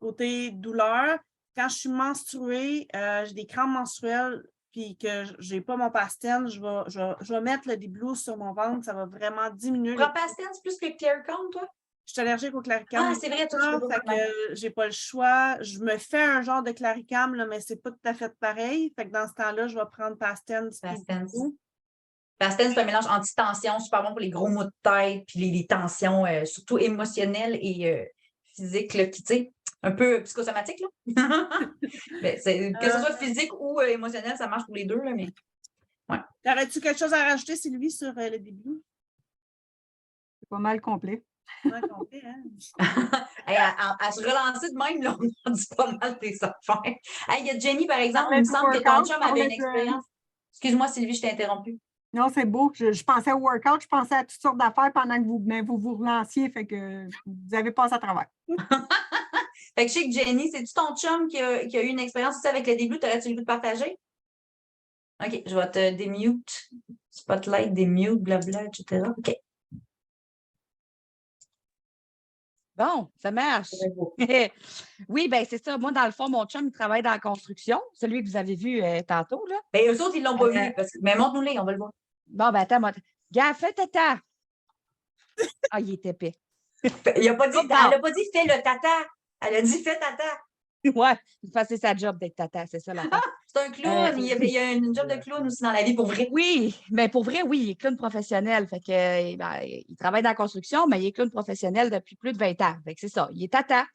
Côté douleur, quand je suis menstruée, j'ai des crampes menstruelles puis que je n'ai pas mon Pastène, je vais mettre le Dee-Blue sur mon ventre. Ça va vraiment diminuer. Prends Pastène, c'est plus que Clear-Count, toi? Je suis allergique au claricam. Ah, c'est vrai, toi, tu peux pas. Fait que j'ai pas le choix. Je me fais un genre de claricam, là, mais c'est pas tout à fait pareil. Fait que dans ce temps-là, je vais prendre Pastens. Pastens. Pastens, c'est un mélange anti-tension, super bon pour les gros maux de tête, puis les tensions, surtout émotionnelles et physiques, là, qui, tu sais, un peu psychosomatiques, là. Mais que ce soit physique ou émotionnel, ça marche pour les deux, là, mais. Ouais. Aurais-tu quelque chose à rajouter, Sylvie, sur le début? C'est pas mal complet. Ouais, complet, hein? Hey, à se relancer de même, là, on a dit pas mal tes affaires. Hey, il y a Jenny, par exemple, il me semble que ton chum avait une expérience. Excuse-moi, Sylvie, je t'ai interrompu. Non, c'est beau. Je pensais au workout, je pensais à toutes sortes d'affaires pendant que vous relanciez, fait que vous avez passé à travers. Fait que je sais que Jenny, c'est-tu ton chum qui a eu une expérience aussi avec le début? T'aurais-tu le goût de partager? OK, je vais te démute. Spotlight, démute, blabla, etc. OK. Bon, ça marche. Oui, bien, c'est ça. Moi, dans le fond, mon chum, il travaille dans la construction, celui que vous avez vu tantôt, là. Bien, eux autres, ils ne l'ont pas vu. Mais montre-nous-les, on va le voir. Bon, ben attends, gars, fais tata. Ah, il est épais. Elle n'a pas dit fais le tata. Elle a dit fais tata. Ouais, c'est sa job d'être tata, c'est ça l'affaire. C'est un clown. Il y a une job de clown aussi dans la vie, pour vrai. Oui, mais pour vrai, oui, il est clown professionnel. Fait que, ben, il travaille dans la construction, mais il est clown professionnel depuis plus de 20 ans. Fait que c'est ça, il est tata.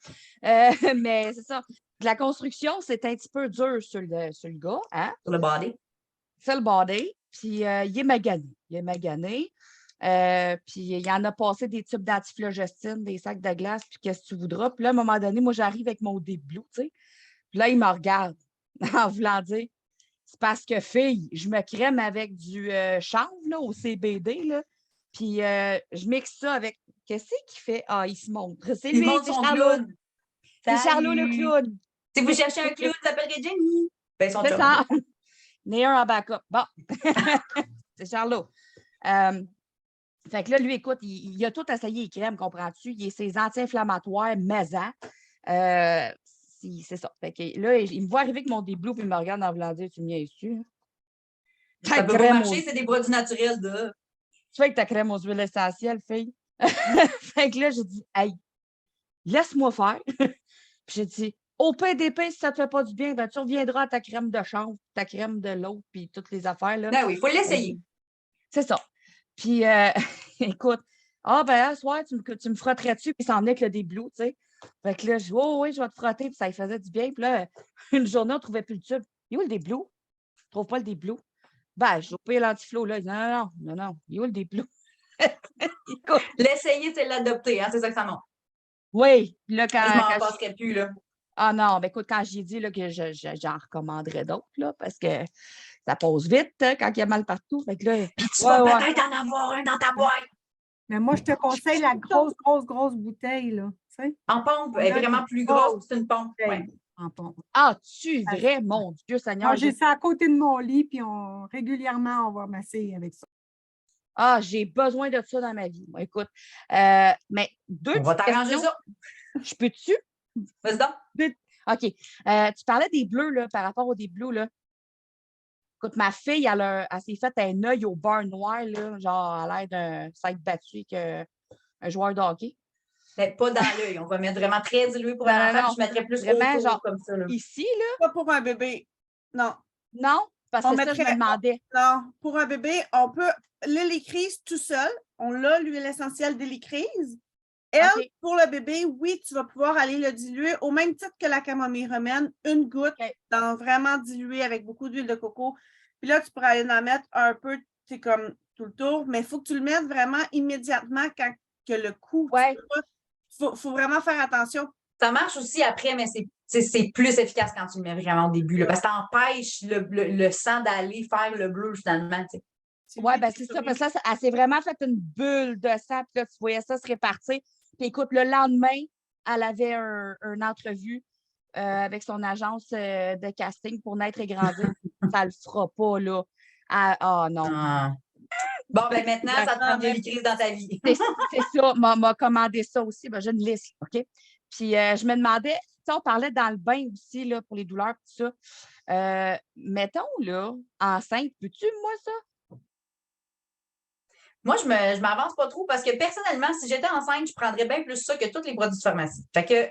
Mais c'est ça. La construction, c'est un petit peu dur sur le gars. Hein? Sur le body. Sur le body. Puis il est magané. Il est magané. Puis il en a passé des tubes d'antiflogestine, des sacs de glace, puis qu'est-ce que tu voudras. Puis là, à un moment donné, moi, j'arrive avec mon déblou, tu sais. Puis là, il me regarde en voulant dire, c'est parce que, fille, je me crème avec du chanvre là, au CBD, là, puis je mixe ça avec... Qu'est-ce qu'il fait? Ah, il se montre. C'est lui, montre c'est son Charlot. clown. C'est Charlot le clown. Si vous cherchez un clown, ça s'appellerait Jenny. Ben, son C'est chum. ça. Né un en backup. Bon. C'est Charlot. Fait que là, lui, écoute, il a tout essayé, les crèmes, comprends-tu? Il a ses anti-inflammatoires maison. C'est ça. Fait que là, il me voit arriver avec mon déblou, puis il me regarde en voulant dire, tu m'y es-tu? Ça peut pas marcher, c'est des produits naturels, de. Tu fais que ta crème aux huiles essentielles, fille. Fait que là, j'ai dit, hey, laisse-moi faire. Puis j'ai dit, au PDP, si ça ne te fait pas du bien, ben, tu reviendras à ta crème de chanvre, ta crème de l'eau, puis toutes les affaires. Là. Ben oui, il faut l'essayer. C'est ça. Puis, écoute, ben, ce soir, tu me frotterais-tu, puis il s'en venait avec le déblou, tu sais. Fait que là, je dis, oh, oui, je vais te frotter, puis ça lui faisait du bien. Puis là, une journée, on ne trouvait plus le tube. Il est où le déblou? Je ne trouve pas le déblou. Ben, je vais l'antiflo, là. Non, il est où le déblou? L'essayer, c'est l'adopter, hein, c'est ça que ça montre. Oui, là, quand. Je m'en passerais plus, là. Ah non, ben écoute, quand j'ai dit là, que j'en recommanderais d'autres, là, parce que ça pose vite hein, quand il y a mal partout. Fait que là, puis tu vas peut-être en avoir un dans ta boîte. Mais moi, je te conseille la grosse bouteille, là. Tu sais? En pompe, elle est vraiment plus grosse, c'est une pompe. Ouais. En pompe. Ah, tu vrai, mon Dieu Seigneur. Moi, j'ai ça à côté de mon lit, puis régulièrement, on va masser avec ça. Ah, j'ai besoin de ça dans ma vie. Bon, écoute, mais on va t'arranger ça. Je peux-tu? Vas-y donc. OK. Tu parlais des bleus, là, par rapport aux des bleus, là. Écoute, ma fille, elle s'est fait un œil au beurre noir, là, genre à l'air d'un sac battu qu'un joueur de hockey. Mais pas dans l'œil. On va mettre vraiment très dilué pour un enfant. Je mettrais plus vraiment, autour, genre, comme ça. Là. Ici, là. Pas pour un bébé. Non. Non? Parce que ça, je me demandais. Non, pour un bébé, on peut l'hélicryse tout seul. On l'a, l'huile essentielle d'hélicryse. Elle, pour le bébé, oui, tu vas pouvoir aller le diluer au même titre que la camomille romaine, une goutte, dans vraiment dilué avec beaucoup d'huile de coco. Puis là, tu pourras aller en mettre un peu, c'est comme tout le tour, mais il faut que tu le mettes vraiment immédiatement quand que le coup. Ouais. Il faut vraiment faire attention. Ça marche aussi après, mais c'est plus efficace quand tu le mets vraiment au début. Là, parce que ça empêche le sang d'aller faire le bleu, finalement. Oui, ben c'est ça. Parce que là, elle s'est vraiment fait une bulle de sang. Puis là, tu voyais ça se répartir. Puis écoute, le lendemain, elle avait une entrevue avec son agence de casting pour naître et grandir. Ça le fera pas, là. Non. Ah. Bon, ben maintenant, ça te prend de l'hélicryse dans ta vie. C'est ça. M'a commandé ça aussi. Ben, j'ai une liste, OK? Puis je me demandais, on parlait dans le bain aussi, là, pour les douleurs, tout ça. Mettons, là, enceinte, peux-tu, moi, ça? Moi, je m'avance pas trop parce que personnellement, si j'étais enceinte, je prendrais bien plus ça que tous les produits de pharmacie. Fait que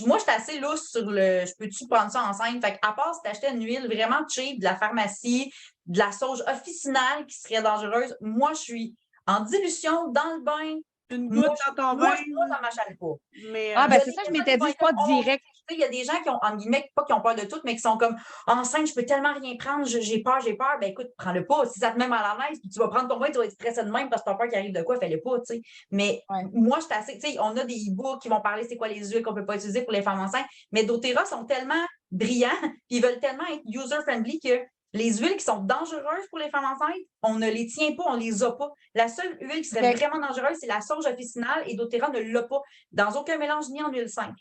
moi, je suis assez lousse sur le je peux-tu prendre ça enceinte? Fait à part si t'achetais une huile vraiment cheap de la pharmacie, de la sauge officinale qui serait dangereuse, moi, je suis en dilution dans le bain. Une goutte dans ton Moi, bain. ça m'achale pas. Mais, Ah, Il y ben a c'est des ça, je personnes m'étais qui dit, vont c'est être pas comme, oh, direct. il y a des gens qui ont, en guillemets, pas qui ont peur de tout, mais qui sont comme enceinte, je peux tellement rien prendre, j'ai peur. Ben écoute, prends-le pas. Si ça te met mal à l'aise, puis tu vas prendre ton bain, tu vas être stressé de même parce que tu as peur qu'il arrive de quoi, fais-le pas, tu sais. Mais moi, je suis assez, tu sais, on a des e-books qui vont parler c'est quoi les huiles qu'on peut pas utiliser pour les femmes enceintes, mais doTERRA sont tellement brillants, puis ils veulent tellement être user-friendly que les huiles qui sont dangereuses pour les femmes enceintes, on ne les tient pas, on ne les a pas. La seule huile qui serait vraiment dangereuse, c'est la sauge officinale et doTERRA ne l'a pas dans aucun mélange ni en huile simple.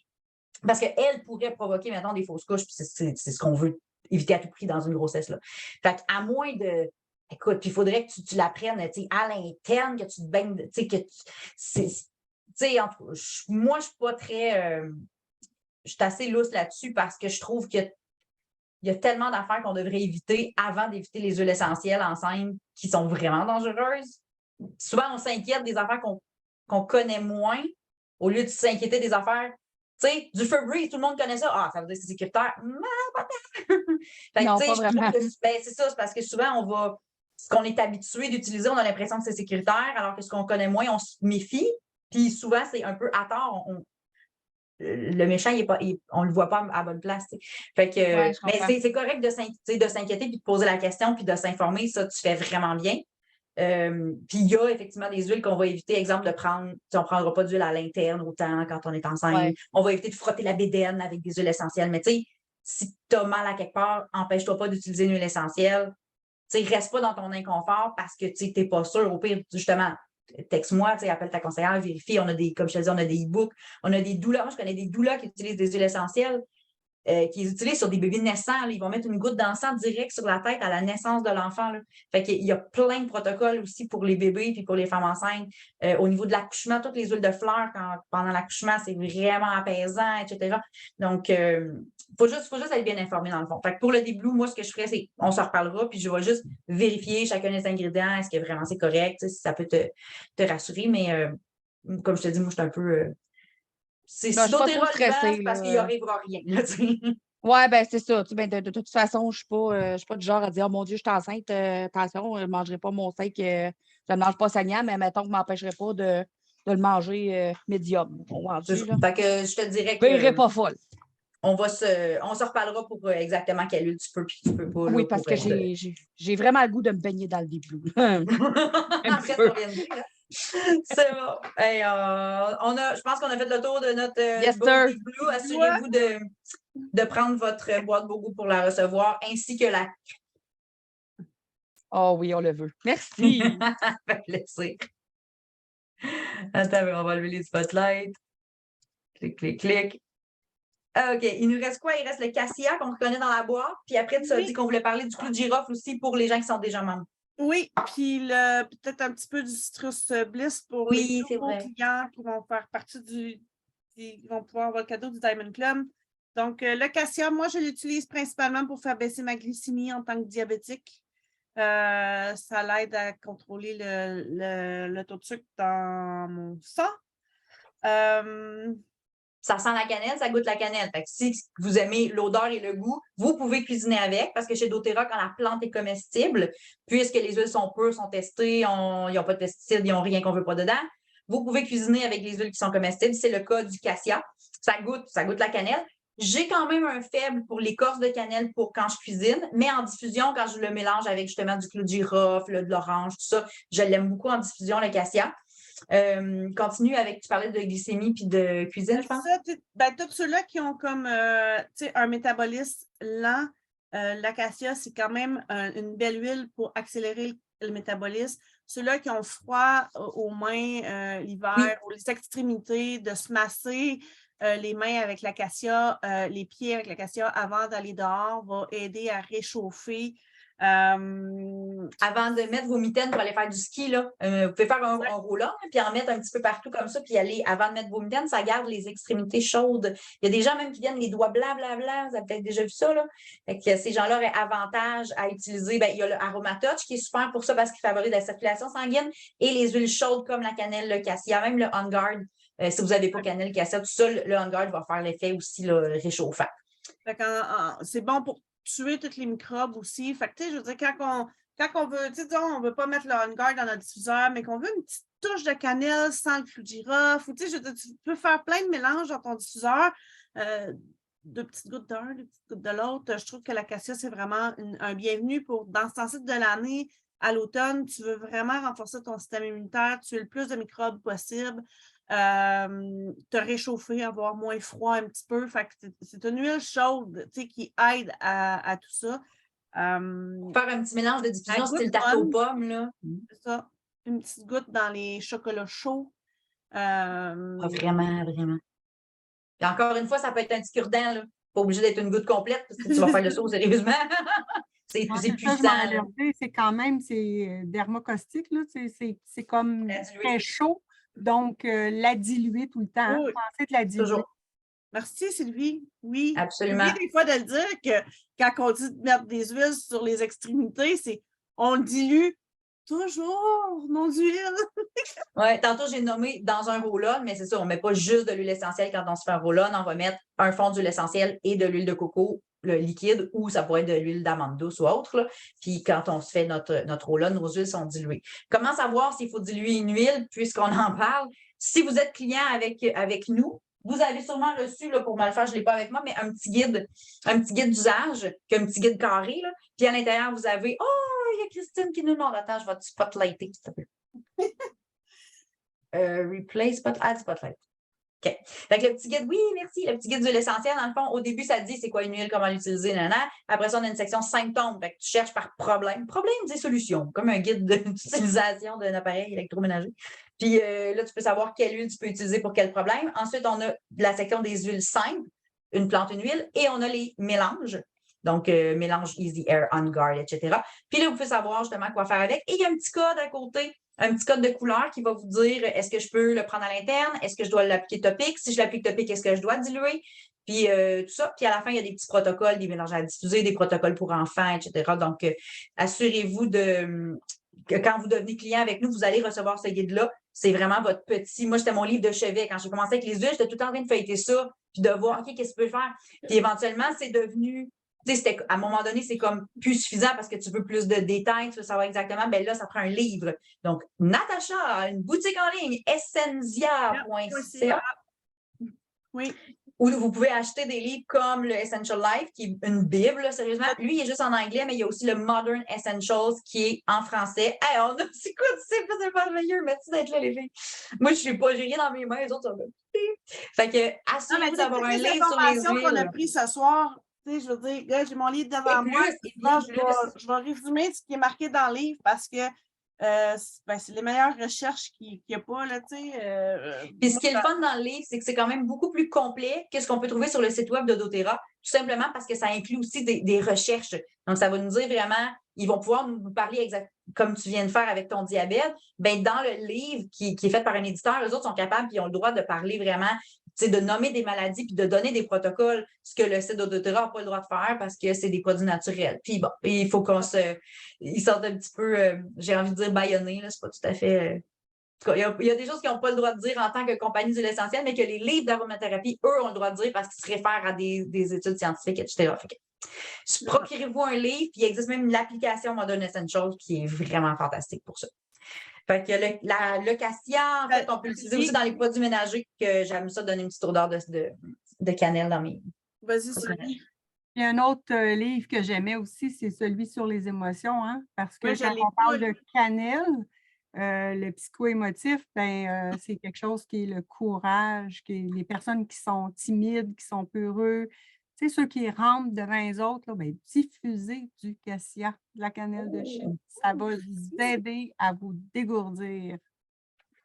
Parce qu'elle pourrait provoquer, maintenant des fausses couches, puis c'est ce qu'on veut éviter à tout prix dans une grossesse. Là. Fait qu'à moins de. Écoute, puis il faudrait que tu l'apprennes à l'interne, que tu te baignes, tu sais, que moi, je suis pas très. Je suis assez lousse là-dessus parce que je trouve qu'il y a tellement d'affaires qu'on devrait éviter avant d'éviter les huiles essentielles enceintes qui sont vraiment dangereuses. Souvent, on s'inquiète des affaires qu'on connaît moins au lieu de s'inquiéter des affaires. Tu sais, du Febreze, tout le monde connaît ça. Ah, ça veut dire que c'est sécuritaire. Fait Non, que, pas vraiment. c'est ça, c'est parce que souvent, ce qu'on est habitué d'utiliser, on a l'impression que c'est sécuritaire, alors que ce qu'on connaît moins, on se méfie. Puis souvent, c'est un peu à tort. Le méchant, on ne le voit pas à bonne place. T'sais. Fait que, mais c'est correct de s'inquiéter puis de poser la question puis de s'informer. Ça, tu fais vraiment bien. Puis il y a effectivement des huiles qu'on va éviter, exemple, de prendre, on ne prendra pas d'huile à l'interne autant quand on est enceinte. Ouais. On va éviter de frotter la bédaine avec des huiles essentielles. Mais tu sais, si tu as mal à quelque part, empêche-toi pas d'utiliser une huile essentielle. Tu sais, reste pas dans ton inconfort parce que tu n'es pas sûr. Au pire, justement, texte-moi, appelle ta conseillère, vérifie. On a comme je te dis, on a des e-books, on a des doulas. Moi, je connais des doulas qui utilisent des huiles essentielles. Qui les utilisent sur des bébés naissants. Là. Ils vont mettre une goutte d'encens direct sur la tête à la naissance de l'enfant. Là. Fait qu'il y a plein de protocoles aussi pour les bébés puis pour les femmes enceintes. Au niveau de l'accouchement, toutes les huiles de fleurs pendant l'accouchement, c'est vraiment apaisant, etc. Donc, faut juste être bien informé dans le fond. Fait que pour le début, moi, ce que je ferais, c'est on se reparlera, puis je vais juste vérifier chacun des ingrédients, est-ce que vraiment c'est correct, si ça peut te rassurer. Mais comme je te dis, moi, je suis un peu. Si doTERRA c'est parce qu'il n'y arrivera rien. Oui, ben c'est ça. De toute façon, je ne suis pas du genre à dire oh mon Dieu, je suis enceinte, attention, je ne mangerai pas mon steak, je ne mange pas saignant, mais mettons que je ne m'empêcherai pas de le manger médium. Fait que je te dirais que. Je ne pas folle. On se reparlera pour exactement quelle huile tu peux et tu peux pas. Oui, parce que j'ai vraiment le goût de me baigner dans le déblou. C'est bon. Hey, je pense qu'on a fait le tour de notre Deep Blue. Assurez-vous de prendre votre boîte Bogo pour la recevoir, ainsi que la. Oh oui, on le veut. Merci. Fait plaisir. Attends, on va lever les spotlights. Clic, clic, clic. OK. Il nous reste quoi? Il reste le cassia qu'on reconnaît dans la boîte. Puis après, tu as dit qu'on voulait parler du clou de girofle aussi pour les gens qui sont déjà membres. Oui, puis peut-être un petit peu du citrus bliss pour les nouveaux clients qui vont faire partie qui vont pouvoir avoir le cadeau du Diamond Club. Donc, le cassia, moi, je l'utilise principalement pour faire baisser ma glycémie en tant que diabétique. Ça l'aide à contrôler le taux de sucre dans mon sang. Ça sent la cannelle, ça goûte la cannelle. Fait que si vous aimez l'odeur et le goût, vous pouvez cuisiner avec parce que chez doTERRA, quand la plante est comestible, puisque les huiles sont pures, sont testées, ils n'ont pas de pesticides, ils n'ont rien qu'on ne veut pas dedans, vous pouvez cuisiner avec les huiles qui sont comestibles. C'est le cas du cassia. Ça goûte la cannelle. J'ai quand même un faible pour l'écorce de cannelle pour quand je cuisine, mais en diffusion, quand je le mélange avec justement du clou de girofle, de l'orange, tout ça, je l'aime beaucoup en diffusion, le cassia. Continue avec, tu parlais de glycémie puis de cuisine, je pense. Tous ceux-là qui ont comme un métabolisme lent, l'acacia, c'est quand même une belle huile pour accélérer le métabolisme. Ceux-là qui ont froid aux mains l'hiver, ou les extrémités, de se masser les mains avec l'acacia, les pieds avec l'acacia avant d'aller dehors va aider à réchauffer Avant de mettre vos mitaines pour aller faire du ski, là, vous pouvez faire un roll-on, puis en mettre un petit peu partout comme ça, puis aller, avant de mettre vos mitaines, ça garde les extrémités chaudes. Il y a des gens même qui viennent les doigts blancs, blancs, blancs. Vous avez peut-être déjà vu ça, là. Fait que ces gens-là auraient avantage à utiliser. Ben, il y a le Aromatouch qui est super pour ça parce qu'il favorise la circulation sanguine et les huiles chaudes comme la cannelle, le cassia, même le On Guard. Si vous n'avez pas cannelle, cassia, tout ça, le On Guard va faire l'effet aussi là, réchauffant. C'est bon pour tuer tous les microbes aussi. Fait que, tu sais, je veux dire, quand on veut, tu sais, disons, on ne veut pas mettre le On Guard dans notre diffuseur, mais qu'on veut une petite touche de cannelle sans le clou de girofle, ou tu sais, je veux dire, tu peux faire plein de mélanges dans ton diffuseur, deux petites gouttes d'un, deux petites gouttes de l'autre. Je trouve que l'acacia, c'est vraiment un bienvenu pour, dans ce temps-ci de l'année, à l'automne, tu veux vraiment renforcer ton système immunitaire, tuer le plus de microbes possible. Te réchauffer, avoir moins froid un petit peu. Fait que c'est une huile chaude qui aide à tout ça. Faire un petit mélange de diffusion style tarte aux pommes. Là. C'est ça. Une petite goutte dans les chocolats chauds. Vraiment, vraiment. Et encore une fois, ça peut être un petit cure-dent. Là. Pas obligé d'être une goutte complète parce que tu vas faire le saut sérieusement. C'est puissant. C'est quand même, c'est dermocaustique. C'est comme très chaud. Donc, la diluer tout le temps. Oui. Pensez de la diluer. Toujours. Merci, Sylvie. Oui. Absolument. J'ai oublié des fois de le dire que quand on dit de mettre des huiles sur les extrémités, c'est on le dilue toujours, nos huiles. Oui, tantôt, j'ai nommé dans un roll-on, mais c'est ça, on ne met pas juste de l'huile essentielle quand on se fait un roll-on. On va mettre un fond d'huile essentielle et de l'huile de coco, le liquide, ou ça pourrait être de l'huile d'amande douce ou autre. Là. Puis quand on se fait notre roll-on, nos huiles sont diluées. Comment savoir s'il faut diluer une huile, puisqu'on en parle? Si vous êtes client avec nous, vous avez sûrement reçu, là, pour mal faire, je ne l'ai pas avec moi, mais un petit guide d'usage, qui est un petit guide carré. Là. Puis à l'intérieur, vous avez il y a Christine qui nous demande. Attends, je vais te spotlighter, s'il te plaît. Replace spotlight. OK. Fait que le petit guide, oui, merci. Le petit guide d'huile essentielle, dans le fond, au début, ça te dit c'est quoi une huile, comment l'utiliser, nanana. Après ça, on a une section symptômes. Fait que tu cherches par problème. Problème, des solutions, comme un guide d'utilisation d'un appareil électroménager. Puis là, tu peux savoir quelle huile tu peux utiliser pour quel problème. Ensuite, on a la section des huiles simples, une plante, une huile, et on a les mélanges. Donc, mélange Easy Air, On Guard, etc. Puis là, vous pouvez savoir justement quoi faire avec. Et il y a un petit code à côté, un petit code de couleur qui va vous dire est-ce que je peux le prendre à l'interne, est-ce que je dois l'appliquer topique, si je l'applique topique, est-ce que je dois diluer, puis tout ça. Puis à la fin, il y a des petits protocoles, des mélanges à diffuser, des protocoles pour enfants, etc. Donc, assurez-vous que quand vous devenez client avec nous, vous allez recevoir ce guide-là. C'est vraiment votre petit. Moi, c'était mon livre de chevet. Quand j'ai commencé avec les huiles, j'étais tout le temps en train de feuilleter ça, puis de voir, OK, qu'est-ce que tu peux faire? Puis éventuellement, c'est devenu. À un moment donné, c'est comme plus suffisant parce que tu veux plus de détails, tu veux savoir exactement. Bien là, ça prend un livre. Donc, Natacha a une boutique en ligne, essentia.ca. Oui. Où vous pouvez acheter des livres comme le Essential Life, qui est une Bible, là, sérieusement. Lui, il est juste en anglais, mais il y a aussi le Modern Essentials qui est en français. Hey, c'est quoi, c'est pas meilleur, merci d'être là, les filles. Moi, j'ai rien dans mes mains, les autres sont là. Fait que, assurez-vous d'avoir un livre sur les huiles. Qu'on a pris ce soir, tu sais, je veux dire, là, j'ai mon livre devant moi. Je vais résumer ce qui est marqué dans le livre parce que c'est les meilleures recherches qu'il n'y a pas, là, tu sais. Puis ce qui est le fun dans le livre, c'est que c'est quand même beaucoup plus complet que ce qu'on peut trouver sur le site web de doTERRA, tout simplement parce que ça inclut aussi des recherches. Donc, ça va nous dire vraiment, ils vont pouvoir nous parler comme tu viens de faire avec ton diabète. Bien, dans le livre qui est fait par un éditeur, eux autres sont capables, puis ils ont le droit de parler vraiment, de nommer des maladies, puis de donner des protocoles, ce que le site de doTERRA n'a pas le droit de faire parce que c'est des produits naturels. Puis bon, il faut ils sortent un petit peu, j'ai envie de dire bâillonnés, là, c'est pas tout à fait. En tout cas, il y a des choses qu'ils n'ont pas le droit de dire en tant que compagnie d'huile essentielle, mais que les livres d'aromathérapie, eux, ont le droit de dire parce qu'ils se réfèrent à des études scientifiques, etc. Fait que, procurez-vous un livre, puis il existe même l'application Modern Essentials qui est vraiment fantastique pour ça. Fait que le cassia, en fait, on peut l'utiliser aussi dans les produits ménagers, que j'aime ça donner une petite odeur de cannelle dans mes. Vas-y, Sylvie. Il y a un autre livre que j'aimais aussi, c'est celui sur les émotions, hein, parce que quand on parle de cannelle, le psycho-émotif, c'est quelque chose qui est le courage, qui est les personnes qui sont timides, qui sont peureux, tu sais, ceux qui rentrent devant les autres, là, diffusez du cassia, de la cannelle de Chine. Ça va vous aider à vous dégourdir.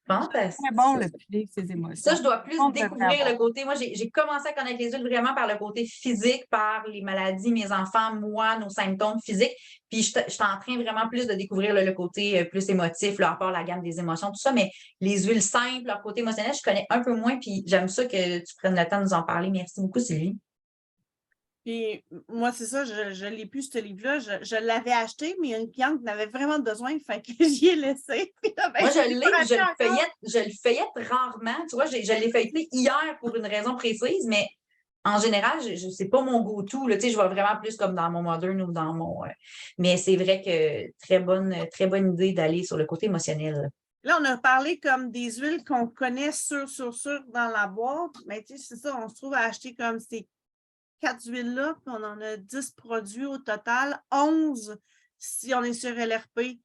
Fantastique. Très bon, le piler ses émotions. Ça, je dois plus On devrait découvrir avoir. le côté. Moi, j'ai commencé à connaître les huiles vraiment par le côté physique, par les maladies, mes enfants, moi, nos symptômes physiques. Puis, je suis en train vraiment plus de découvrir le côté plus émotif, là, à part la gamme des émotions, tout ça. Mais les huiles simples, leur côté émotionnel, je connais un peu moins. Puis, j'aime ça que tu prennes le temps de nous en parler. Merci beaucoup, Sylvie. Puis moi, c'est ça, je ne l'ai plus, ce livre-là. Je l'avais acheté, mais il y a une cliente qui en avait vraiment besoin, fait que j'y ai laissé. Puis là, ben, Moi, je l'ai pas l'ai, racheté encore. je le feuillette rarement. Tu vois, je l'ai feuilleté hier pour une raison précise, mais en général, c'est pas mon go-to. Là, tu sais, je vais vraiment plus comme dans mon Modern ou dans mon. Mais c'est vrai que très bonne idée d'aller sur le côté émotionnel. Là, on a parlé comme des huiles qu'on connaît sûr dans la boîte, mais tu sais, c'est ça, on se trouve à acheter comme ces 4 huiles-là, puis on en a 10 produits au total, 11 si on est sur LRP,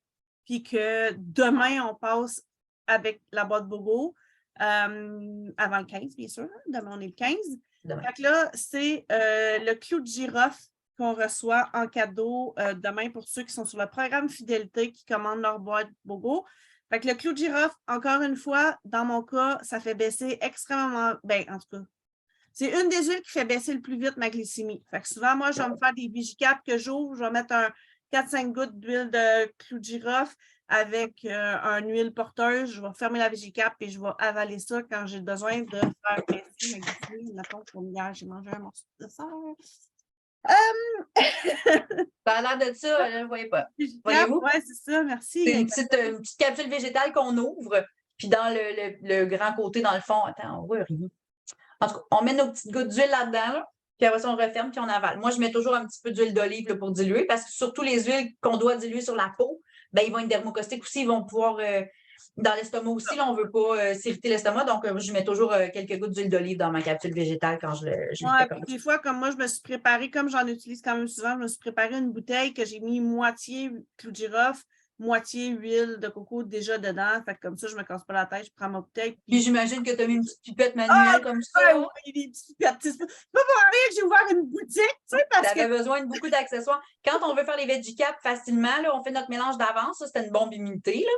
puis que demain, on passe avec la boîte Bogo, avant le 15, bien sûr. Hein? Demain, on est le 15. Demain. Fait que là, c'est le clou de girofle qu'on reçoit en cadeau demain pour ceux qui sont sur le programme Fidélité qui commandent leur boîte Bogo. Fait que le clou de girofle, encore une fois, dans mon cas, ça fait baisser extrêmement, bien, en tout cas, c'est une des huiles qui fait baisser le plus vite ma glycémie. Fait que souvent, moi, je vais me faire des Vigicap que j'ouvre, je vais mettre 4-5 gouttes d'huile de clou de girofle avec une huile porteuse. Je vais fermer la Vigicap et je vais avaler ça quand j'ai besoin de faire baisser ma glycémie. Mettons, comme hier, j'ai mangé un morceau de dessert. Ça a l'air de ça, là, je ne voyais pas. Voyez-vous? Oui, c'est ça, merci. C'est une petite capsule végétale qu'on ouvre, puis dans le grand côté, dans le fond, attends, on voit rien. En tout cas, on met nos petites gouttes d'huile là-dedans, là, puis après ça, on referme, puis on avale. Moi, je mets toujours un petit peu d'huile d'olive pour diluer, parce que surtout les huiles qu'on doit diluer sur la peau, ben, ils vont être dermocaustiques aussi, ils vont pouvoir, dans l'estomac aussi, là, on ne veut pas s'irriter l'estomac, donc je mets toujours quelques gouttes d'huile d'olive dans ma capsule végétale quand je le fais comme ça. Des fois, comme moi, je me suis préparée, comme j'en utilise quand même souvent, je me suis préparée une bouteille que j'ai mis moitié clou de girofle, moitié huile de coco déjà dedans. Fait que comme ça, je ne me casse pas la tête, je prends ma bouteille. Puis j'imagine que tu as mis une petite pipette manuelle comme ça. Oui, des petites pipettes. C'est pas pour rien que j'ai ouvert une boutique, tu sais, parce que... Tu avais besoin de beaucoup d'accessoires. Quand on veut faire les Veggie-Cap facilement, là, on fait notre mélange d'avance. Ça, c'était une bombe immunité, là.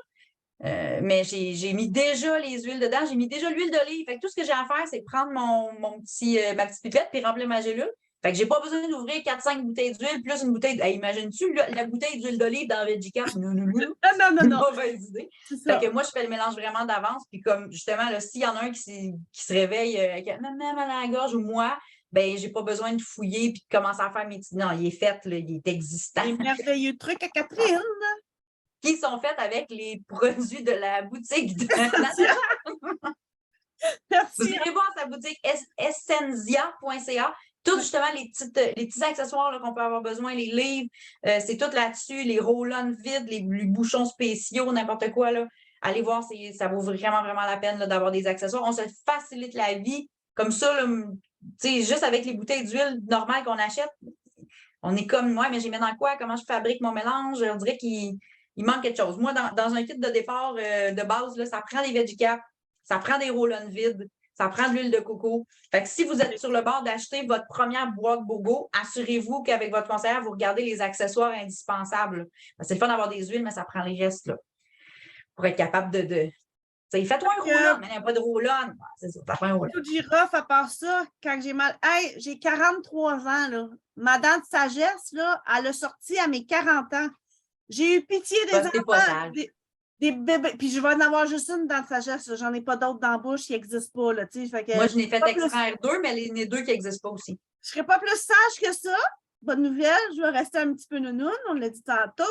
Mais j'ai mis déjà les huiles dedans. J'ai mis déjà l'huile d'olive. Fait que tout ce que j'ai à faire, c'est prendre ma petite pipette puis remplir ma gélule. Fait que j'ai pas besoin d'ouvrir 4-5 bouteilles d'huile plus une bouteille. Hey, imagines-tu la bouteille d'huile d'olive dans Veggie-Cap? Non. Non. Mauvaise idée. Fait que moi, je fais le mélange vraiment d'avance. Puis comme justement, s'il y en a un qui se réveille avec même à la gorge ou moi, ben j'ai pas besoin de fouiller puis de commencer à faire mes petits. Non, il est fait, là, il est existant. Les merveilleux trucs à Catherine. Qui sont faits avec les produits de la boutique de Merci. Vous irez voir sa boutique essenzia.ca. Tous justement les petits accessoires qu'on peut avoir besoin, les livres, c'est tout là-dessus, les roll-on vides, les bouchons spéciaux, n'importe quoi. Là. Allez voir, ça vaut vraiment, vraiment la peine d'avoir des accessoires. On se facilite la vie comme ça, juste avec les bouteilles d'huile normales qu'on achète. On est comme, moi, mais j'y mets dans quoi? Comment je fabrique mon mélange? On dirait qu'il manque quelque chose. Moi, dans un kit de départ de base, là, ça prend des Veggie-Cap, ça prend des roll-on vides, ça prend de l'huile de coco. Fait que si vous êtes sur le bord d'acheter votre première boîte Bogo, assurez-vous qu'avec votre conseillère, vous regardez les accessoires indispensables. C'est le fun d'avoir des huiles, mais ça prend les restes là, pour être capable de... Fais-toi un roll-on, mais il n'y a pas de roll-on. C'est ça, ça fait un roll-on. Tout girofle, à part ça, quand j'ai mal... Hey, j'ai 43 ans, là. Ma dent de sagesse, là, elle a sorti à mes 40 ans. J'ai eu pitié des enfants, des bébés. Puis je vais en avoir juste une dent de sagesse. J'en ai pas d'autres dans la bouche qui n'existent pas. Là, fait que, moi, je n'ai fait extraire 2, mais les 2 qui n'existent pas aussi. Je ne serais pas plus sage que ça. Bonne nouvelle, je vais rester un petit peu nounoune, on l'a dit tantôt.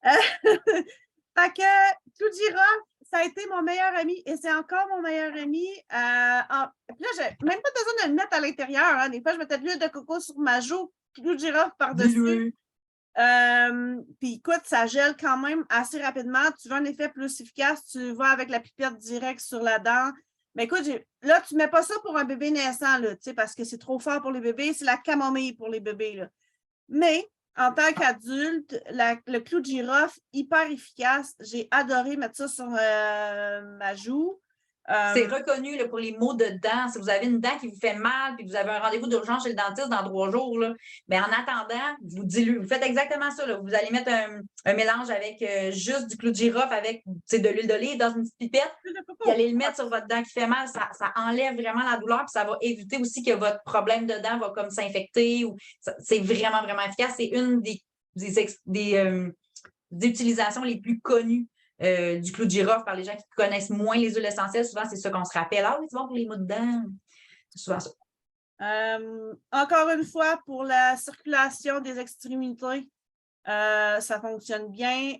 Fait que tout girofle, ça a été mon meilleur ami et c'est encore mon meilleur ami. Puis là, j'ai même pas besoin de le mettre à l'intérieur. Hein. Des fois, je mettais de l'huile de coco sur ma joue, clou de girofle par-dessus. Puis écoute, ça gèle quand même assez rapidement. Tu veux un effet plus efficace, tu vas avec la pipette directe sur la dent. Mais écoute, là, tu ne mets pas ça pour un bébé naissant, là, parce que c'est trop fort pour les bébés. C'est la camomille pour les bébés. Là. Mais en tant qu'adulte, le clou de girofle, hyper efficace. J'ai adoré mettre ça sur ma joue. C'est reconnu là, pour les maux de dents. Si vous avez une dent qui vous fait mal puis que vous avez un rendez-vous d'urgence chez le dentiste dans 3 jours, là, mais en attendant, vous faites exactement ça. Là. Vous allez mettre un mélange avec juste du clou de girofle avec de l'huile d'olive dans une petite pipette. Vous allez le mettre sur votre dent qui fait mal. Ça enlève vraiment la douleur puis ça va éviter aussi que votre problème de dent va comme s'infecter. C'est vraiment, vraiment efficace. C'est une des utilisations les plus connues du clou de girofle par les gens qui connaissent moins les huiles essentielles. Souvent, c'est ça qu'on se rappelle. Ah oui, c'est bon pour les maux de dents. C'est souvent ça. Encore une fois, pour la circulation des extrémités, ça fonctionne bien.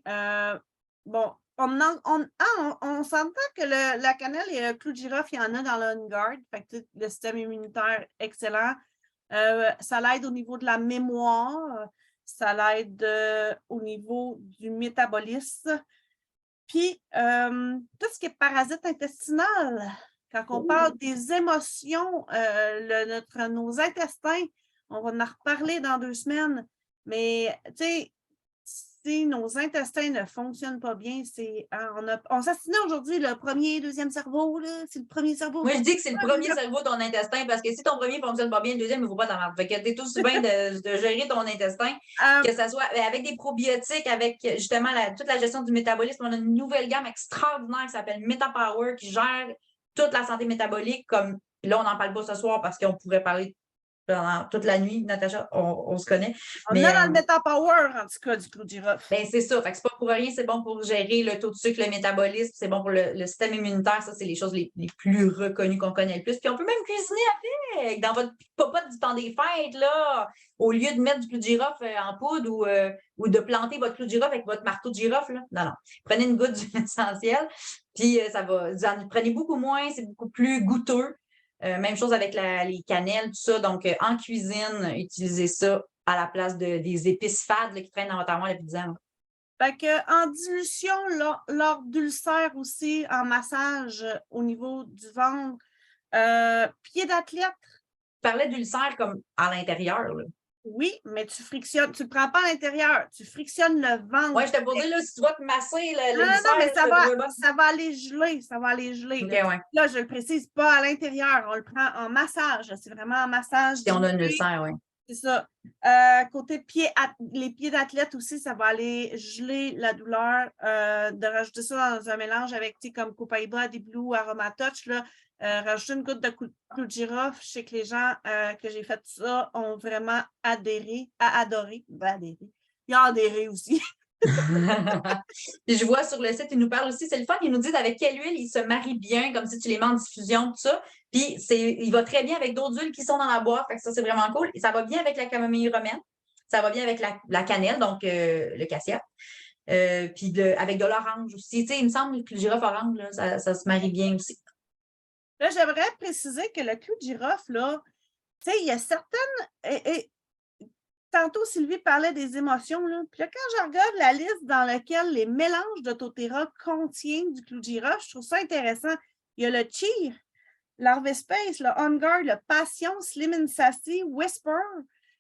Bon, on s'entend que la cannelle et le clou de girofle, il y en a dans le On Guard. Fait que le système immunitaire, excellent. Ça l'aide au niveau de la mémoire. Ça l'aide au niveau du métabolisme. Puis, tout ce qui est parasite intestinal, quand on parle des émotions, nos intestins, on va en reparler dans 2 semaines, mais tu sais, si nos intestins ne fonctionnent pas bien, on s'assinait aujourd'hui le premier et deuxième cerveau, c'est le premier cerveau. Moi, je dis que c'est le premier cerveau, ton intestin, parce que si ton premier ne fonctionne pas bien, le deuxième ne vaut pas ta marque. Fait que t'es tout aussi bien de gérer ton intestin, que ce soit avec des probiotiques, avec justement toute la gestion du métabolisme. On a une nouvelle gamme extraordinaire qui s'appelle MetaPower, qui gère toute la santé métabolique, comme là, on n'en parle pas ce soir parce qu'on pourrait parler pendant toute la nuit, Natacha, on se connaît. On est dans le MetaPower, en tout cas, du clou de girofle. Ben, c'est ça. Fait que c'est pas pour rien, c'est bon pour gérer le taux de sucre, le métabolisme, c'est bon pour le système immunitaire. Ça, c'est les choses les plus reconnues qu'on connaît le plus. Puis on peut même cuisiner avec dans votre popote du temps des fêtes, là, au lieu de mettre du clou de girofle en poudre ou de planter votre clou de girofle avec votre marteau de girofle. Là. Non. Prenez une goutte d'huile essentielle, puis vous en prenez beaucoup moins, c'est beaucoup plus goûteux. Même chose avec les cannelles, tout ça. Donc, en cuisine, utilisez ça à la place des épices fades là, qui traînent dans votre armoire depuis 10 ans. Fait que, en dilution, lors d'ulcères aussi, en massage au niveau du ventre, pied d'athlète. Tu parlais d'ulcères comme à l'intérieur. Là. Oui, mais tu frictionnes, tu ne le prends pas à l'intérieur, tu frictionnes le ventre. Oui, je t'ai posé, là, si tu vas te masser l'ulcère. Non, mais ça va aller geler, ça va aller geler. Okay, ouais. Là, je le précise pas à l'intérieur, on le prend en massage, c'est vraiment en massage. Si on a un ulcère, oui. C'est ça. Côté les pieds d'athlète aussi, ça va aller geler la douleur. De rajouter ça dans un mélange avec, comme Copaiba, des Blue, Aromatouch, là, rajouter une goutte de clou de girofle. Je sais que les gens que j'ai fait ça ont vraiment adoré. Ils ont adhéré aussi. Puis je vois sur le site, ils nous parlent aussi, c'est le fun, ils nous disent avec quelle huile ils se marient bien, comme si tu les mets en diffusion, tout ça. Puis il va très bien avec d'autres huiles qui sont dans la boîte, fait que ça, c'est vraiment cool. Et ça va bien avec la camomille romaine, ça va bien avec la cannelle, donc le cassia. Puis avec de l'orange aussi. Tu sais, il me semble que le girofle orange, là, ça se marie bien aussi. Là, j'aimerais préciser que le clou de girofle, là, tu sais, il y a certaines. Tantôt, Sylvie parlait des émotions. Là. Puis là, quand je regarde la liste dans laquelle les mélanges de doTERRA contiennent du clou de girofle, je trouve ça intéressant. Il y a le Cheer, l'Harvest Space, le On Guard, le Passion, Slim and Sassy, Whisper.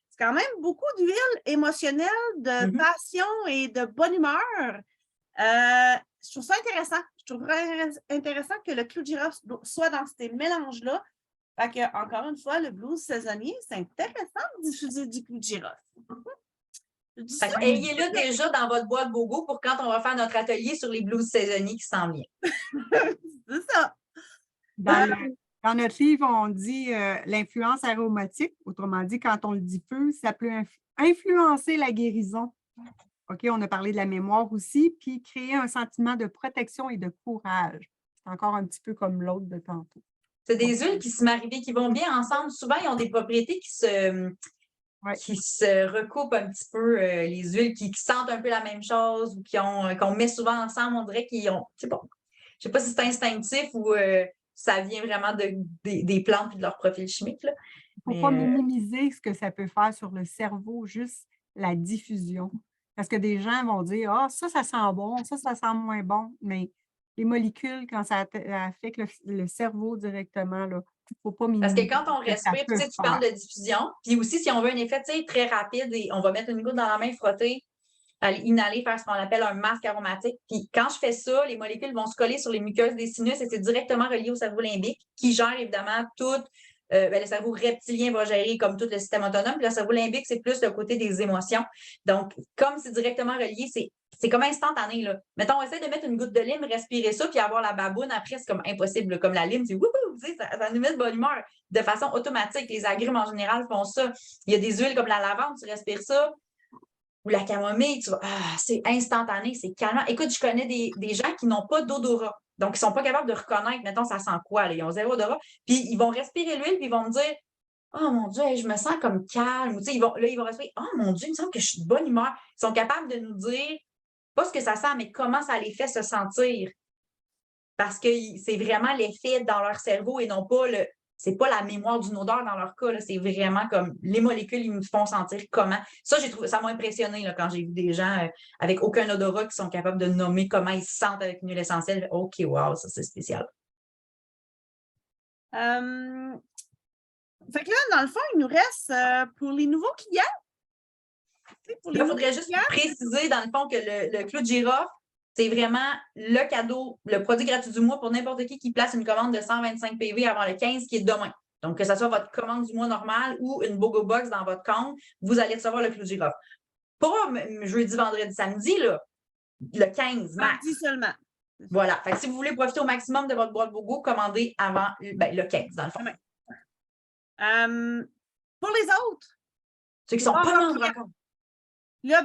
C'est quand même beaucoup d'huile émotionnelle, de passion et de bonne humeur. Je trouve ça intéressant. Je trouve intéressant que le clou de girofle soit dans ces mélanges-là. Fait que, encore une fois, le blues saisonnier, c'est intéressant de diffuser du clou de girofle. Ayez-le déjà dans votre boîte BOGO pour quand on va faire notre atelier sur les blues saisonniers qui s'en viennent. C'est ça. Dans notre livre, on dit l'influence aromatique. Autrement dit, quand on le diffuse, ça peut influencer la guérison. OK, on a parlé de la mémoire aussi, puis créer un sentiment de protection et de courage. C'est encore un petit peu comme l'autre de tantôt. C'est des huiles qui se marient bien, qui vont bien ensemble. Souvent, ils ont des propriétés qui se recoupent un petit peu. Les huiles qui sentent un peu la même chose ou qu'on met souvent ensemble, on dirait qu'ils ont. C'est bon. Je ne sais pas si c'est instinctif ou ça vient vraiment des plantes et de leur profil chimique. Il ne faut pas minimiser ce que ça peut faire sur le cerveau, juste la diffusion. Parce que des gens vont dire « Ah, ça sent bon, ça sent moins bon. » Mais les molécules, quand ça affecte le cerveau directement, il ne faut pas minimiser. Parce que quand on respire, tu parles de diffusion, puis aussi si on veut un effet très rapide, on va mettre une goutte dans la main, frotter aller inhaler, faire ce qu'on appelle un masque aromatique. Puis quand je fais ça, les molécules vont se coller sur les muqueuses des sinus et c'est directement relié au cerveau limbique qui gère évidemment tout. Le cerveau reptilien va gérer comme tout le système autonome. Puis le cerveau limbique, c'est plus le côté des émotions. Donc, comme c'est directement relié, c'est comme instantané. Là. Mettons, on essaie de mettre une goutte de lime, respirer ça, puis avoir la baboune après, c'est comme impossible. Là. Comme la lime, c'est wouhou, ça nous met de bonne humeur de façon automatique. Les agrumes, en général, font ça. Il y a des huiles comme la lavande, tu respires ça, ou la camomille, tu vois, c'est instantané, c'est calmant. Écoute, je connais des gens qui n'ont pas d'odorat. Donc, ils ne sont pas capables de reconnaître, mettons, ça sent quoi, là. Ils ont zéro odorat. Puis, ils vont respirer l'huile, puis ils vont me dire, oh mon Dieu, je me sens comme calme. Ou, ils vont respirer, oh mon Dieu, il me semble que je suis de bonne humeur. Ils sont capables de nous dire, pas ce que ça sent, mais comment ça les fait se sentir. Parce que c'est vraiment l'effet dans leur cerveau et non pas c'est pas la mémoire d'une odeur dans leur cas, là, c'est vraiment comme les molécules, ils nous font sentir comment. Ça, ça m'a impressionné là, quand j'ai vu des gens avec aucun odorat qui sont capables de nommer comment ils se sentent avec une huile essentielle. OK, wow, ça c'est spécial. Fait que là, dans le fond, il nous reste pour les nouveaux clients. Il faudrait juste préciser, dans le fond, que le clou de girofle, c'est vraiment le cadeau, le produit gratuit du mois pour n'importe qui place une commande de 125 PV avant le 15 qui est demain. Donc, que ce soit votre commande du mois normal ou une BOGO Box dans votre compte, vous allez recevoir le clou de girofle. Pas jeudi, vendredi, samedi, là, le 15 max. Mardi seulement. Voilà. Fait que si vous voulez profiter au maximum de votre boîte BOGO, commandez avant le 15, dans le fond. Pour les autres. Ceux qui ne sont pas membres encore. Là,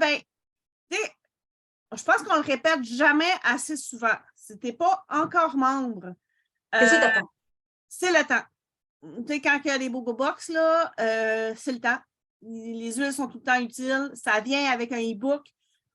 je pense qu'on le répète jamais assez souvent. Si tu n'es pas encore membre, c'est le temps. C'est le temps. Tu sais, quand il y a des BOGO Box, là, c'est le temps. Les huiles sont tout le temps utiles. Ça vient avec un e-book.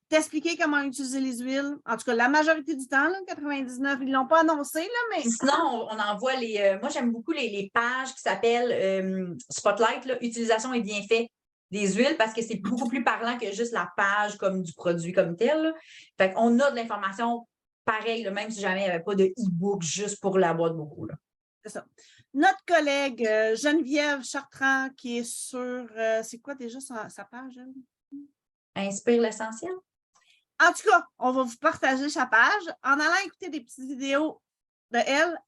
T'expliquer comment utiliser les huiles. En tout cas, la majorité du temps, là, 99, ils ne l'ont pas annoncé, là, mais. Sinon, on envoie moi, j'aime beaucoup les pages qui s'appellent Spotlight, là, utilisation et bienfaits des huiles parce que c'est beaucoup plus parlant que juste la page comme du produit comme tel. Là. Fait qu'on a de l'information pareille, même si jamais il n'y avait pas de e-book juste pour la boîte BOGO. C'est ça. Notre collègue Geneviève Chartrand qui est sur, c'est quoi déjà sa page? Inspire l'essentiel. En tout cas, on va vous partager sa page. En allant écouter des petites vidéos de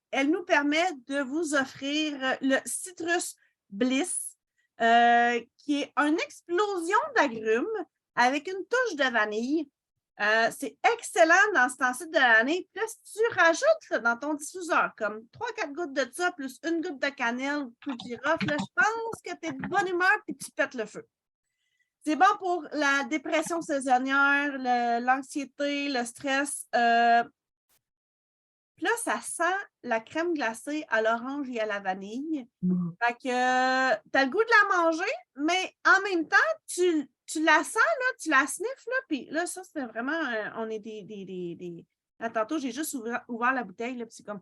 elle nous permet de vous offrir le Citrus Bliss, qui est une explosion d'agrumes avec une touche de vanille. C'est excellent dans ce temps-ci de l'année. Puis là, si tu rajoutes là, dans ton diffuseur comme 3-4 gouttes de ça plus une goutte de cannelle ou de girofle, là, je pense que tu es de bonne humeur et tu pètes le feu. C'est bon pour la dépression saisonnière, l'anxiété, le stress. Puis là, ça sent la crème glacée à l'orange et à la vanille. Fait que tu as le goût de la manger, mais en même temps, tu la sens, là, tu la sniffes, là, puis là, ça, c'est vraiment, on est des... Là, tantôt, j'ai juste ouvert la bouteille, là, puis c'est comme...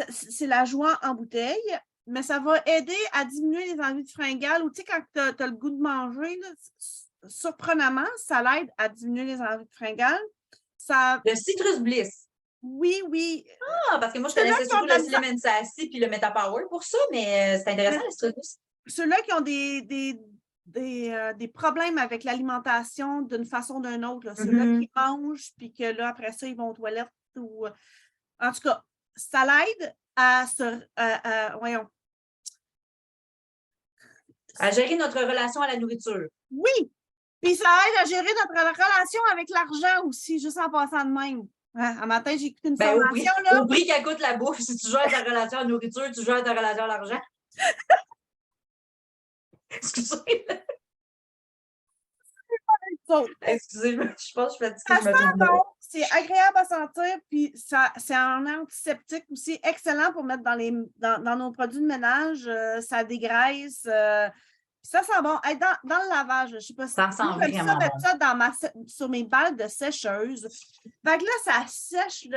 C'est la joie en bouteille, mais ça va aider à diminuer les envies de fringales, ou tu sais, quand tu as le goût de manger, là, surprenamment, ça l'aide à diminuer les envies de fringales. Le Citrus Bliss. Oui. Ah, parce que moi, je connaissais surtout le Cinnamon Sassy puis le Metapower pour ça, mais c'est intéressant, le Citrus Bliss. Ceux-là qui ont des problèmes avec l'alimentation d'une façon ou d'une autre, ceux-là qui mangent, puis que là, après ça, ils vont aux toilettes. Ou... En tout cas, ça l'aide à gérer notre relation à la nourriture. Oui! Puis ça aide à gérer notre relation avec l'argent aussi, juste en passant de même. À matin, j'ai écouté une formation. Au prix qu'elle coûte la bouffe, si tu joues à ta relation à la nourriture, tu joues à ta relation à l'argent. Excusez. Excusez-moi, je pense que je suis fatiguée. C'est agréable à sentir, puis c'est un antiseptique aussi excellent pour mettre dans nos produits de ménage. Ça dégraisse. Ça sent bon. Hey, dans le lavage, je ne sais pas si ça sent vraiment mettre ça sur mes balles de sécheuse. Fait que là, ça sèche.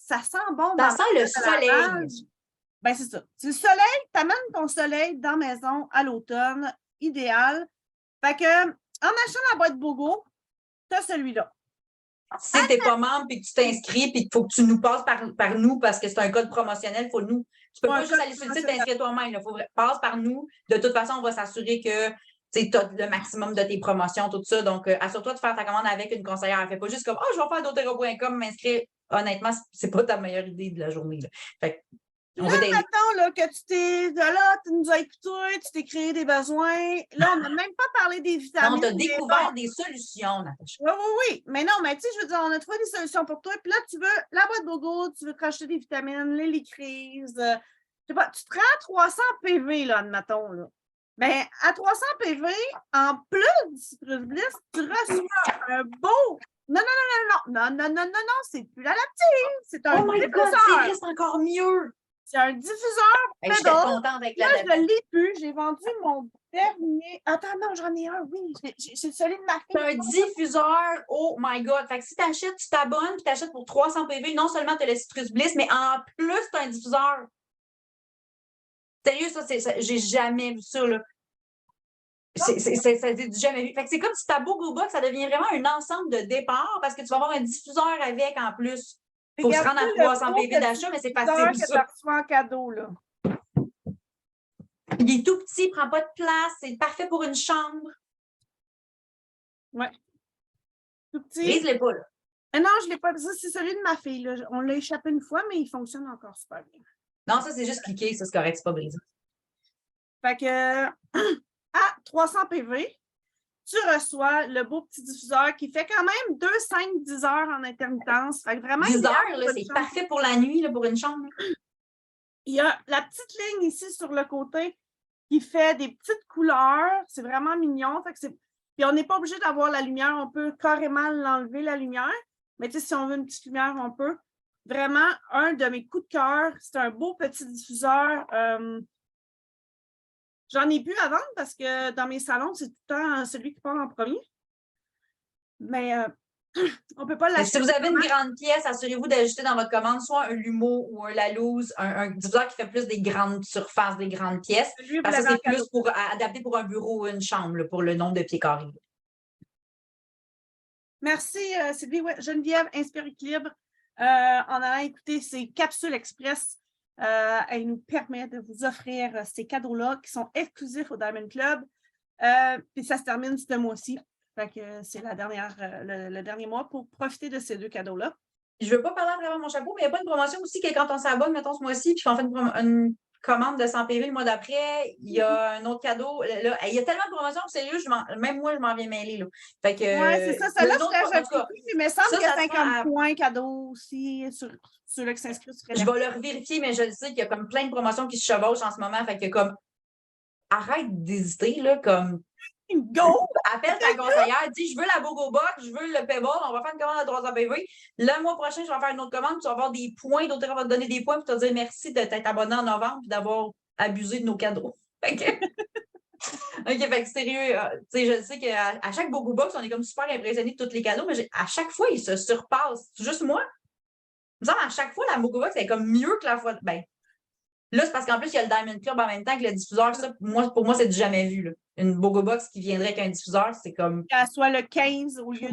Ça sent bon. Ça sent le soleil. Ben, c'est ça. C'est le soleil. Tu amènes ton soleil dans la maison à l'automne. Idéal. Fait que, en achetant la boîte BOGO, tu as celui-là. Si tu n'es pas membre et que tu t'inscris et qu'il faut que tu nous passes par nous parce que c'est un code promotionnel, tu peux pas juste aller sur le site et t'inscrire toi-même. Il faut passer par nous. De toute façon, on va s'assurer que tu as le maximum de tes promotions, tout ça. Donc, assure-toi de faire ta commande avec une conseillère. Elle fait pas juste comme, je vais faire doTERRA.com, m'inscrire. Honnêtement, c'est pas ta meilleure idée de la journée. Là. Fait on veut t'aider. Maintenant là, que tu nous as écoutés, tu t'es créé des besoins. Là, on n'a même pas parlé des vitamines. Non, tu as découvert des solutions, Natacha. Oui. Mais non, mais tu sais, je veux dire, on a trouvé des solutions pour toi. Puis là, tu veux la boîte Bogo, tu veux te racheter des vitamines, l'hélicryse. Je sais pas, tu te rends à 300 PV, là, admettons, là. Bien, à 300 PV, en plus du Citrus Bliss, tu reçois un beau. Non, c'est plus l'adaptive. C'est un diffuseur. C'est encore mieux. C'est un diffuseur. Je suis contente avec Là, l'adaptive. je ne l'ai plus. J'ai vendu mon dernier. Attends, non, j'en ai un, oui. C'est celui de ma fille. C'est un diffuseur. Oh my God. Fait que si tu achètes, tu t'abonnes, puis tu achètes pour 300 PV, non seulement tu as le Citrus Bliss, mais en plus, tu as un diffuseur. Sérieux, ça, j'ai jamais vu ça, là. Ça j'ai jamais vu. Fait que c'est comme si ta BogoBox, ça devient vraiment un ensemble de départ parce que tu vas avoir un diffuseur avec en plus. Il faut se rendre à 300 PV d'achat, mais c'est facile. Que tu reçois en cadeau, là. Il est tout petit, il ne prend pas de place, c'est parfait pour une chambre. Oui. Tout petit. Brise-les pas, là. Non, je ne l'ai pas. Ça, c'est celui de ma fille. Là. On l'a échappé une fois, mais il fonctionne encore super bien. Non, ça, c'est juste cliquer, ça, c'est correct, c'est pas brisé. Fait que à 300 PV, tu reçois le beau petit diffuseur qui fait quand même 2, 5, 10 heures en intermittence. Fait que vraiment, 10 heures, là, c'est parfait pour la nuit, là, pour une chambre. Il y a la petite ligne ici sur le côté qui fait des petites couleurs. C'est vraiment mignon. Fait que puis on n'est pas obligé d'avoir la lumière. On peut carrément l'enlever, la lumière. Mais tu sais, si on veut une petite lumière, on peut. Vraiment, un de mes coups de cœur, c'est un beau petit diffuseur. J'en ai plus à vendre parce que dans mes salons, c'est tout le temps celui qui part en premier. Mais on ne peut pas l'acheter. Si vous avez une grande pièce, assurez-vous d'ajouter dans votre commande soit un Lumo ou un Lalouse, un diffuseur qui fait plus des grandes surfaces, des grandes pièces. Parce que c'est plus adapté pour un bureau ou une chambre, là, pour le nombre de pieds carrés. Merci, Sylvie. Ouais, Geneviève, Inspire Équilibre. En allant écouter ces capsules express, elle nous permet de vous offrir ces cadeaux-là qui sont exclusifs au Diamond Club. Puis ça se termine ce mois-ci. Fait que c'est le dernier mois pour profiter de ces 2 cadeaux-là. Je ne veux pas parler à travers mon chapeau, mais il n'y a pas une promotion aussi que quand on s'abonne, mettons ce mois-ci, puis qu'on fait une commande de 100 PV le mois d'après, il y a un autre cadeau. Là, il y a tellement de promotions, sérieux, même moi, je m'en viens mêler. Oui, c'est ça. Ça là, il me semble qu'il y a 50 points cadeaux aussi sur ceux-là qui s'inscrivent sur Je vais le revérifier, mais je le sais qu'il y a comme plein de promotions qui se chevauchent en ce moment. Fait que comme arrête d'hésiter, là, comme go! Appelle ta conseillère, dis je veux la BogoBox, je veux le Pebble, on va faire une commande à 300 PV. Le mois prochain, je vais faire une autre commande, tu vas avoir des points, doTERRA va te donner des points pour te dire merci de t'être abonné en novembre et d'avoir abusé de nos cadeaux. OK, fait que sérieux, je sais qu'à chaque BogoBox, on est comme super impressionnés de tous les cadeaux, mais à chaque fois, ils se surpassent. C'est juste moi. Il me semble à chaque fois, la BogoBox est comme mieux que la fois. Ben, là, c'est parce qu'en plus, il y a le Diamond Club en même temps que le diffuseur. Ça, pour moi, c'est du jamais vu. Là. Une BogoBox qui viendrait avec un diffuseur, c'est comme. Qu'elle soit le 15 au lieu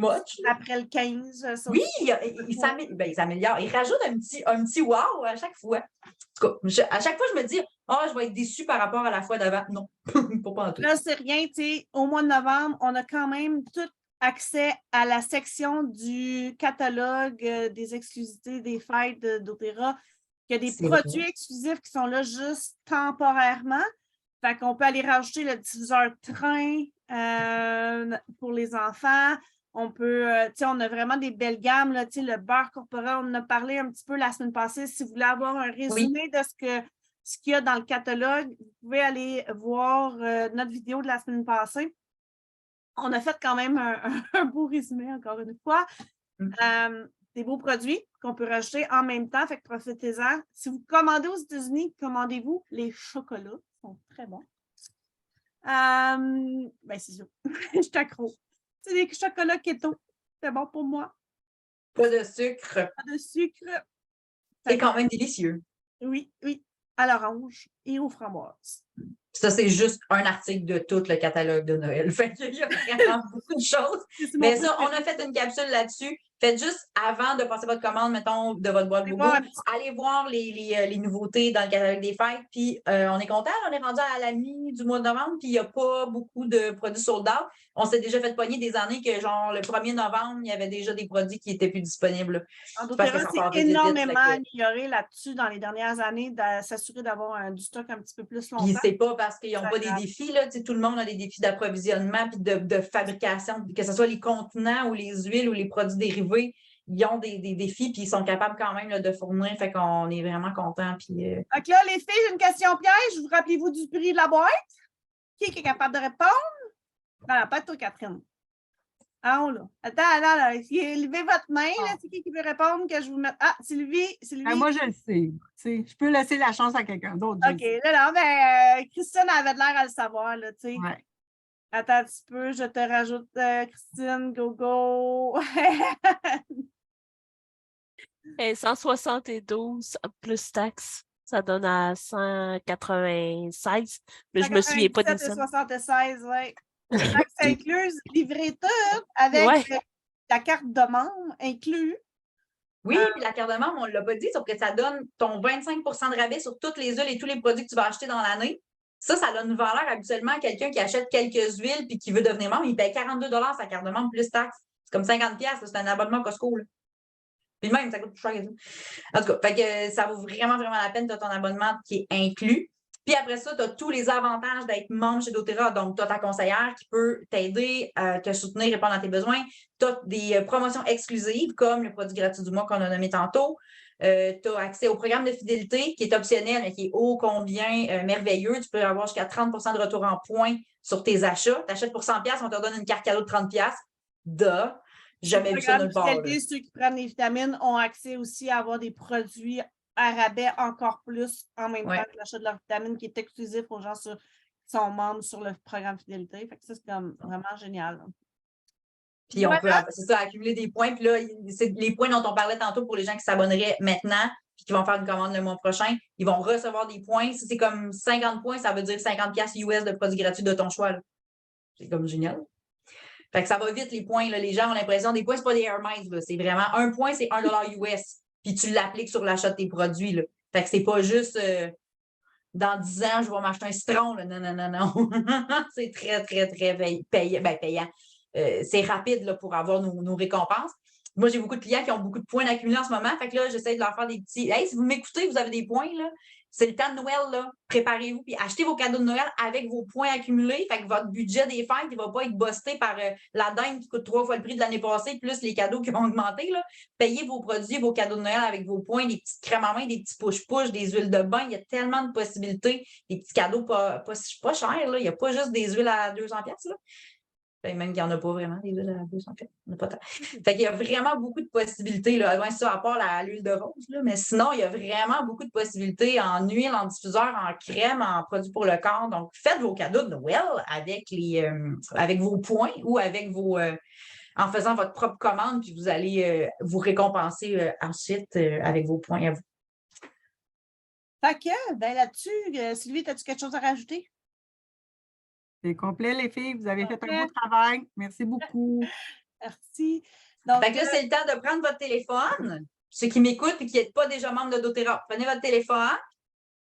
après le 15. Oui, il s'améliore. Il rajoute un petit wow à chaque fois. En tout cas, à chaque fois, je me dis, je vais être déçue par rapport à la fois d'avant. Non, pas en tout. Là, c'est rien. Au mois de novembre, on a quand même tout accès à la section du catalogue des exclusivités des fêtes de doTERRA. Il y a des produits exclusifs qui sont là juste temporairement. Fait qu'on peut aller rajouter le diffuseur train pour les enfants. On peut, on a vraiment des belles gammes. Là, le beurre corporel, on en a parlé un petit peu la semaine passée. Si vous voulez avoir un résumé de ce qu'il y a dans le catalogue, vous pouvez aller voir notre vidéo de la semaine passée. On a fait quand même un beau résumé, encore une fois. Des beaux produits qu'on peut rajouter en même temps, fait que profitez-en. Si vous commandez aux États-Unis, commandez-vous les chocolats. Ils sont très bons. Ben, c'est sûr. Je suis accro. C'est des chocolats keto. C'est bon pour moi. Pas de sucre. Pas de sucre. C'est quand même délicieux. Oui. À l'orange et aux framboises. Ça, c'est juste un article de tout le catalogue de Noël. Fait qu'il y a vraiment beaucoup de choses. Mais ça, on a fait une capsule là-dessus. faites juste avant de passer votre commande, mettons, de votre boîte Bogo, allez voir les nouveautés dans le catalogue des fêtes. Puis on est content, on est rendu à la mi du mois de novembre, puis il n'y a pas beaucoup de produits sold out. On s'est déjà fait pogner des années que, genre, le 1er novembre, il y avait déjà des produits qui n'étaient plus disponibles. En doTERRA, c'est énormément amélioré là-dessus dans les dernières années, de s'assurer d'avoir du stock un petit peu plus longtemps. Puis c'est pas parce qu'ils n'ont pas des défis, là. Tu sais, tout le monde a des défis d'approvisionnement puis de fabrication, que ce soit les contenants ou les huiles ou les produits dérivés, ils ont des défis puis ils sont capables quand même là, de fournir. Fait qu'on est vraiment contents. Puis, Donc là, les filles, j'ai une question piège. Vous rappelez-vous du prix de la boîte? Qui est capable de répondre? Non, pas toi, Catherine. Ah, oh là. Attends, là. Levez votre main, là. C'est qui veut répondre que je vous mette. Ah, Sylvie. Moi, je le sais. Je peux laisser la chance à quelqu'un d'autre. OK, là, mais Christine avait l'air à le savoir, là, tu sais. Ouais. Attends un petit peu, je te rajoute Christine, go. 172 plus taxes. Ça donne à 196. Mais je me souviens pas des sommes. 76, oui. Taxes incluses, livré tout avec la carte de membre inclus. Oui, puis la carte de membre, on ne l'a pas dit, sauf que ça donne ton 25 de rabais sur toutes les huiles et tous les produits que tu vas acheter dans l'année. Ça donne une valeur habituellement à quelqu'un qui achète quelques huiles puis qui veut devenir membre. Il paye 42 sa carte de membre plus taxes. C'est comme 50 $, c'est un abonnement Costco. Là. Puis même, ça coûte plus cher que ça. En tout cas, fait que ça vaut vraiment, vraiment la peine. Tu as ton abonnement qui est inclus. Puis après ça, tu as tous les avantages d'être membre chez doTERRA. Donc, tu as ta conseillère qui peut t'aider, te soutenir, répondre à tes besoins. Tu as des promotions exclusives comme le produit gratuit du mois qu'on a nommé tantôt. Tu as accès au programme de fidélité qui est optionnel, mais qui est ô combien merveilleux. Tu peux avoir jusqu'à 30 de retour en points sur tes achats. Tu achètes pour 100 $, on te donne une carte cadeau de 30 $. Jamais vu ça nulle part. Ceux qui prennent les vitamines ont accès aussi à avoir des produits à rabais encore plus en même temps que l'achat de leurs vitamines qui est exclusif aux gens qui sont membres sur le programme fidélité. Fait que ça, c'est comme vraiment génial. Là. Puis on peut, c'est ça, accumuler des points. Puis là, c'est les points dont on parlait tantôt pour les gens qui s'abonneraient maintenant puis qui vont faire une commande le mois prochain, ils vont recevoir des points. Si c'est comme 50 points, ça veut dire 50 $ US de produits gratuits de ton choix. C'est comme génial. Fait que ça va vite, les points. Là. Les gens ont l'impression, des points, c'est pas des Air Miles. C'est vraiment un point, c'est 1 $ US. Puis tu l'appliques sur l'achat de tes produits. Là. Fait que c'est pas juste dans 10 ans, je vais m'acheter un citron. Là. Non. C'est très, très, très payant. C'est rapide là, pour avoir nos récompenses. Moi, j'ai beaucoup de clients qui ont beaucoup de points d'accumuler en ce moment. Fait que là, j'essaie de leur faire des petits. Hey, si vous m'écoutez, vous avez des points, là. C'est le temps de Noël, là. Préparez-vous, puis achetez vos cadeaux de Noël avec vos points accumulés. Fait que votre budget des fêtes, il ne va pas être busté par la dinde qui coûte 3 fois le prix de l'année passée, plus les cadeaux qui vont augmenter, là. Payez vos produits, vos cadeaux de Noël avec vos points, des petites crèmes à main, des petits push-push, des huiles de bain. Il y a tellement de possibilités. Des petits cadeaux pas chers, là. Il n'y a pas juste des huiles à 200 $, là. Même qu'il n'y en a pas vraiment, des huiles à 200 $. Il n'y en a pas tant. Fait qu'il y a vraiment beaucoup de possibilités, là. Ouais, ça, à part l'huile de rose, là. Mais sinon, il y a vraiment beaucoup de possibilités en huile, en diffuseur, en crème, en produits pour le corps. Donc, faites vos cadeaux de Noël avec vos points ou avec en faisant votre propre commande, puis vous allez vous récompenser ensuite avec vos points à vous. Fait que, là-dessus, Sylvie, as-tu quelque chose à rajouter? C'est complet, les filles. Vous avez fait un beau travail. Merci beaucoup. Merci. Donc, fait que là, c'est le temps de prendre votre téléphone. Ceux qui m'écoutent et qui n'êtes pas déjà membres de doTERRA, prenez votre téléphone,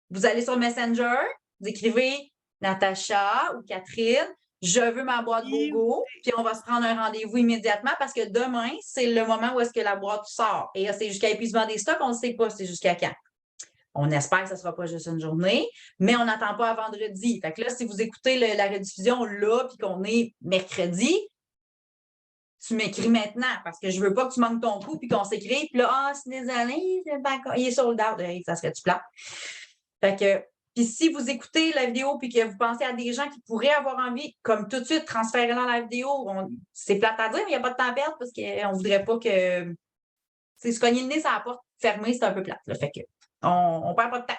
vous allez sur Messenger, vous écrivez Natacha ou Catherine, je veux ma boîte Bogo, puis on va se prendre un rendez-vous immédiatement parce que demain, c'est le moment où est-ce que la boîte sort. Et là, c'est jusqu'à épuisement des stocks, on ne sait pas c'est jusqu'à quand. On espère que ce ne sera pas juste une journée, mais on n'attend pas à vendredi. Fait que là, si vous écoutez la rediffusion là, puis qu'on est mercredi, tu m'écris maintenant parce que je ne veux pas que tu manques ton coup puis qu'on s'écrit. Puis là, c'est désolé, il est sold out. Ça serait-tu plat? Fait que, puis si vous écoutez la vidéo puis que vous pensez à des gens qui pourraient avoir envie, comme tout de suite, transférer dans la vidéo, c'est plate à dire, mais il n'y a pas de temps à perdre parce qu'on ne voudrait pas que. C'est se cogner le nez sur la porte fermée, c'est un peu plate. Là. Fait que. On ne perd pas de temps.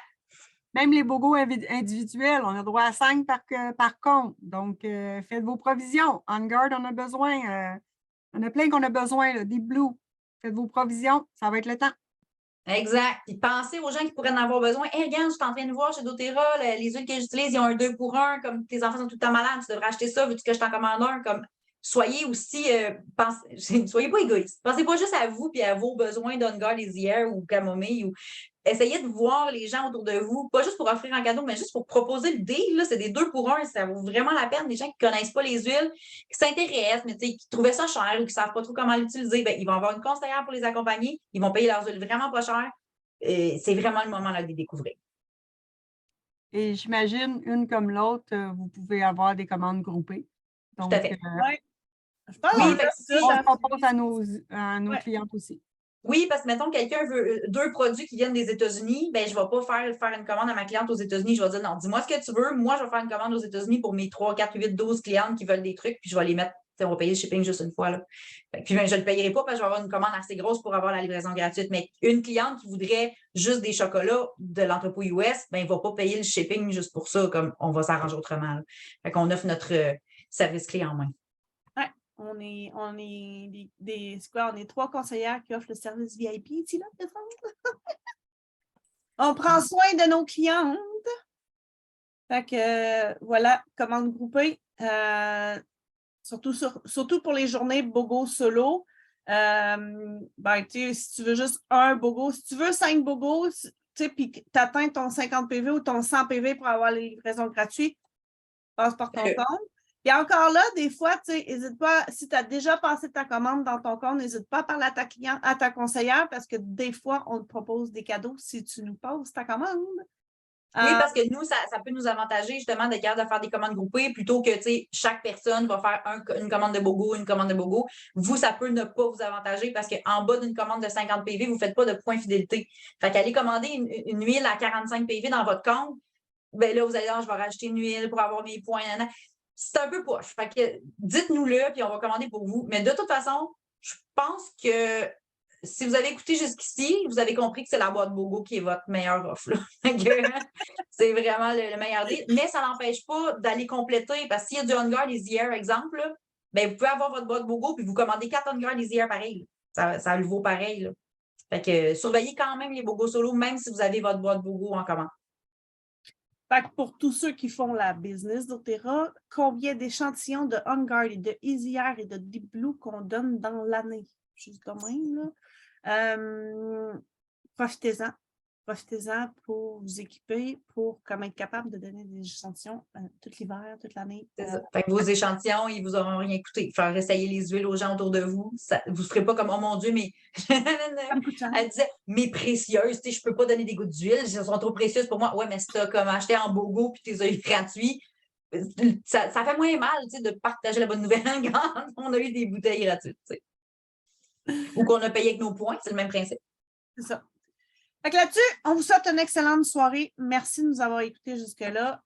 Même les bogos individuels, on a droit à 5 par compte. Donc, faites vos provisions. On Guard, on a besoin. On a plein qu'on a besoin, là, des Blue. Faites vos provisions, ça va être le temps. Exact. Puis pensez aux gens qui pourraient en avoir besoin. Hey, regarde, je suis en train de voir chez doTERRA, les huiles que j'utilise, ils ont un 2 pour 1. Comme tes enfants sont tout le temps malades, tu devrais acheter ça, veux-tu que je t'en commande un? Comme soyez aussi, soyez pas égoïstes. Pensez pas juste à vous et à vos besoins d'On Guard Easy Air ou Camomille ou essayez de voir les gens autour de vous, pas juste pour offrir un cadeau, mais juste pour proposer le deal. Là, c'est des 2 pour 1, ça vaut vraiment la peine. Les gens qui ne connaissent pas les huiles, qui s'intéressent, mais qui trouvaient ça cher ou qui ne savent pas trop comment l'utiliser, ben, ils vont avoir une conseillère pour les accompagner. Ils vont payer leurs huiles vraiment pas cher. C'est vraiment le moment là, de les découvrir. Et j'imagine, une comme l'autre, vous pouvez avoir des commandes groupées. Donc, Tout à fait. Ouais. Je pense Oui, on le propose à nos Ouais. clientes aussi. Oui, parce que mettons quelqu'un veut 2 produits qui viennent des États-Unis, ben je ne vais pas faire une commande à ma cliente aux États-Unis. Je vais dire non, dis-moi ce que tu veux. Moi, je vais faire une commande aux États-Unis pour mes 3, 4, 8, 12 clientes qui veulent des trucs, puis je vais les mettre. On va payer le shipping juste une fois. Là. Puis ben, je ne le payerai pas parce que je vais avoir une commande assez grosse pour avoir la livraison gratuite. Mais une cliente qui voudrait juste des chocolats de l'entrepôt US, ben, il ne va pas payer le shipping juste pour ça, comme on va s'arranger autrement. Là. Fait qu'on offre notre service clé en main. On est c'est quoi? On est 3 conseillères qui offrent le service VIP ici, là, On prend soin de nos clientes. Fait que voilà, commande groupée. Surtout pour les journées BOGO solo. Ben, si tu veux juste un BOGO, si tu veux 5 BOGO, puis tu atteins ton 50 PV ou ton 100 PV pour avoir les livraisons gratuites, passe par ton compte. Puis encore là, des fois, n'hésite pas, si tu as déjà passé ta commande dans ton compte, n'hésite pas à parler à ta conseillère parce que des fois, on te propose des cadeaux si tu nous poses ta commande. Oui, parce que nous, ça peut nous avantager justement d'être capable de faire des commandes groupées plutôt que chaque personne va faire une commande de BOGO, une commande de BOGO. Vous, ça peut ne pas vous avantager parce qu'en bas d'une commande de 50 PV, vous ne faites pas de points fidélité. Fait qu'aller commander une huile à 45 PV dans votre compte, ben là, vous allez dire, je vais rajouter une huile pour avoir mes points. C'est un peu poche. Fait que dites-nous-le, puis on va commander pour vous. Mais de toute façon, je pense que si vous avez écouté jusqu'ici, vous avez compris que c'est la boîte BOGO qui est votre meilleure offre. C'est vraiment le meilleur deal. Mais ça n'empêche pas d'aller compléter, parce qu'il y a du On Guard Easy Air, exemple, là, ben, vous pouvez avoir votre boîte BOGO puis vous commandez 4 On Guard Easy Air pareil. Ça le vaut pareil. Là. Fait que surveillez quand même les BOGO solo, même si vous avez votre boîte BOGO en commande. Fait que pour tous ceux qui font la business d'Otera, combien d'échantillons de On Guard et de Easy Air et de Deep Blue qu'on donne dans l'année? Juste de même, là. Profitez-en. Profitez-en pour vous équiper, pour comme être capable de donner des échantillons tout l'hiver, toute l'année. C'est ça. Fait que vos échantillons, ils vous auront rien coûté. Faire essayer les huiles aux gens autour de vous. Ça, vous ne serez pas comme, oh mon Dieu, mais elle disait, mes précieuses, je ne peux pas donner des gouttes d'huile, elles sont trop précieuses pour moi. Ouais, mais si tu as comme acheté en BOGO puis tes œufs gratuits, ça fait moins mal de partager la bonne nouvelle quand on a eu des bouteilles gratuites. T'sais. Ou qu'on a payé avec nos points, c'est le même principe. C'est ça. Fait que là-dessus, on vous souhaite une excellente soirée. Merci de nous avoir écoutés jusque-là.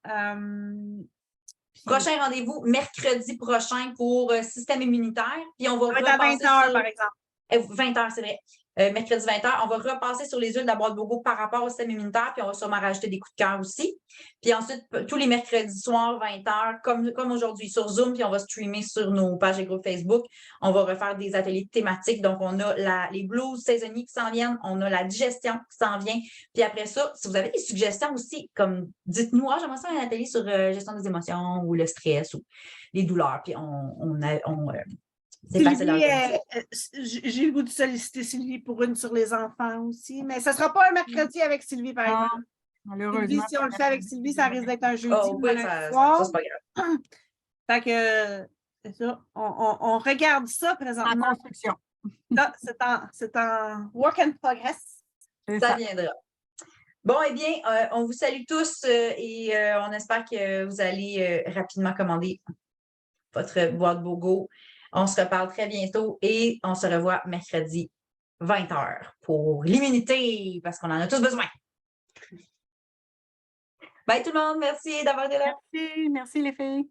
Prochain rendez-vous, mercredi prochain pour système immunitaire. Puis on va repasser à 20h, par exemple. 20h, c'est vrai. Mercredi 20h, on va repasser sur les huiles de la boîte BOGO par rapport au système immunitaire, puis on va sûrement rajouter des coups de cœur aussi. Puis ensuite, tous les mercredis soirs, 20h, comme aujourd'hui, sur Zoom, puis on va streamer sur nos pages et groupes Facebook. On va refaire des ateliers thématiques. Donc, on a les blues saisonniers qui s'en viennent, on a la digestion qui s'en vient. Puis après ça, si vous avez des suggestions aussi, comme dites-nous, j'aimerais ça un atelier sur gestion des émotions ou le stress ou les douleurs. Puis c'est facile à j'ai le goût de solliciter Sylvie pour une sur les enfants aussi, mais ça ne sera pas un mercredi avec Sylvie, par exemple. Malheureusement. Sylvie, si on le fait avec Sylvie, ça risque d'être un jeudi. Oui, ça, c'est pas grave. Fait que, c'est ça. On regarde ça présentement. En construction. C'est en work in progress. Ça viendra. Bon, eh bien, on vous salue tous et on espère que vous allez rapidement commander votre boîte BOGO. On se reparle très bientôt et on se revoit mercredi 20h pour l'immunité parce qu'on en a tous besoin. Bye tout le monde, merci d'avoir été là. Merci les filles.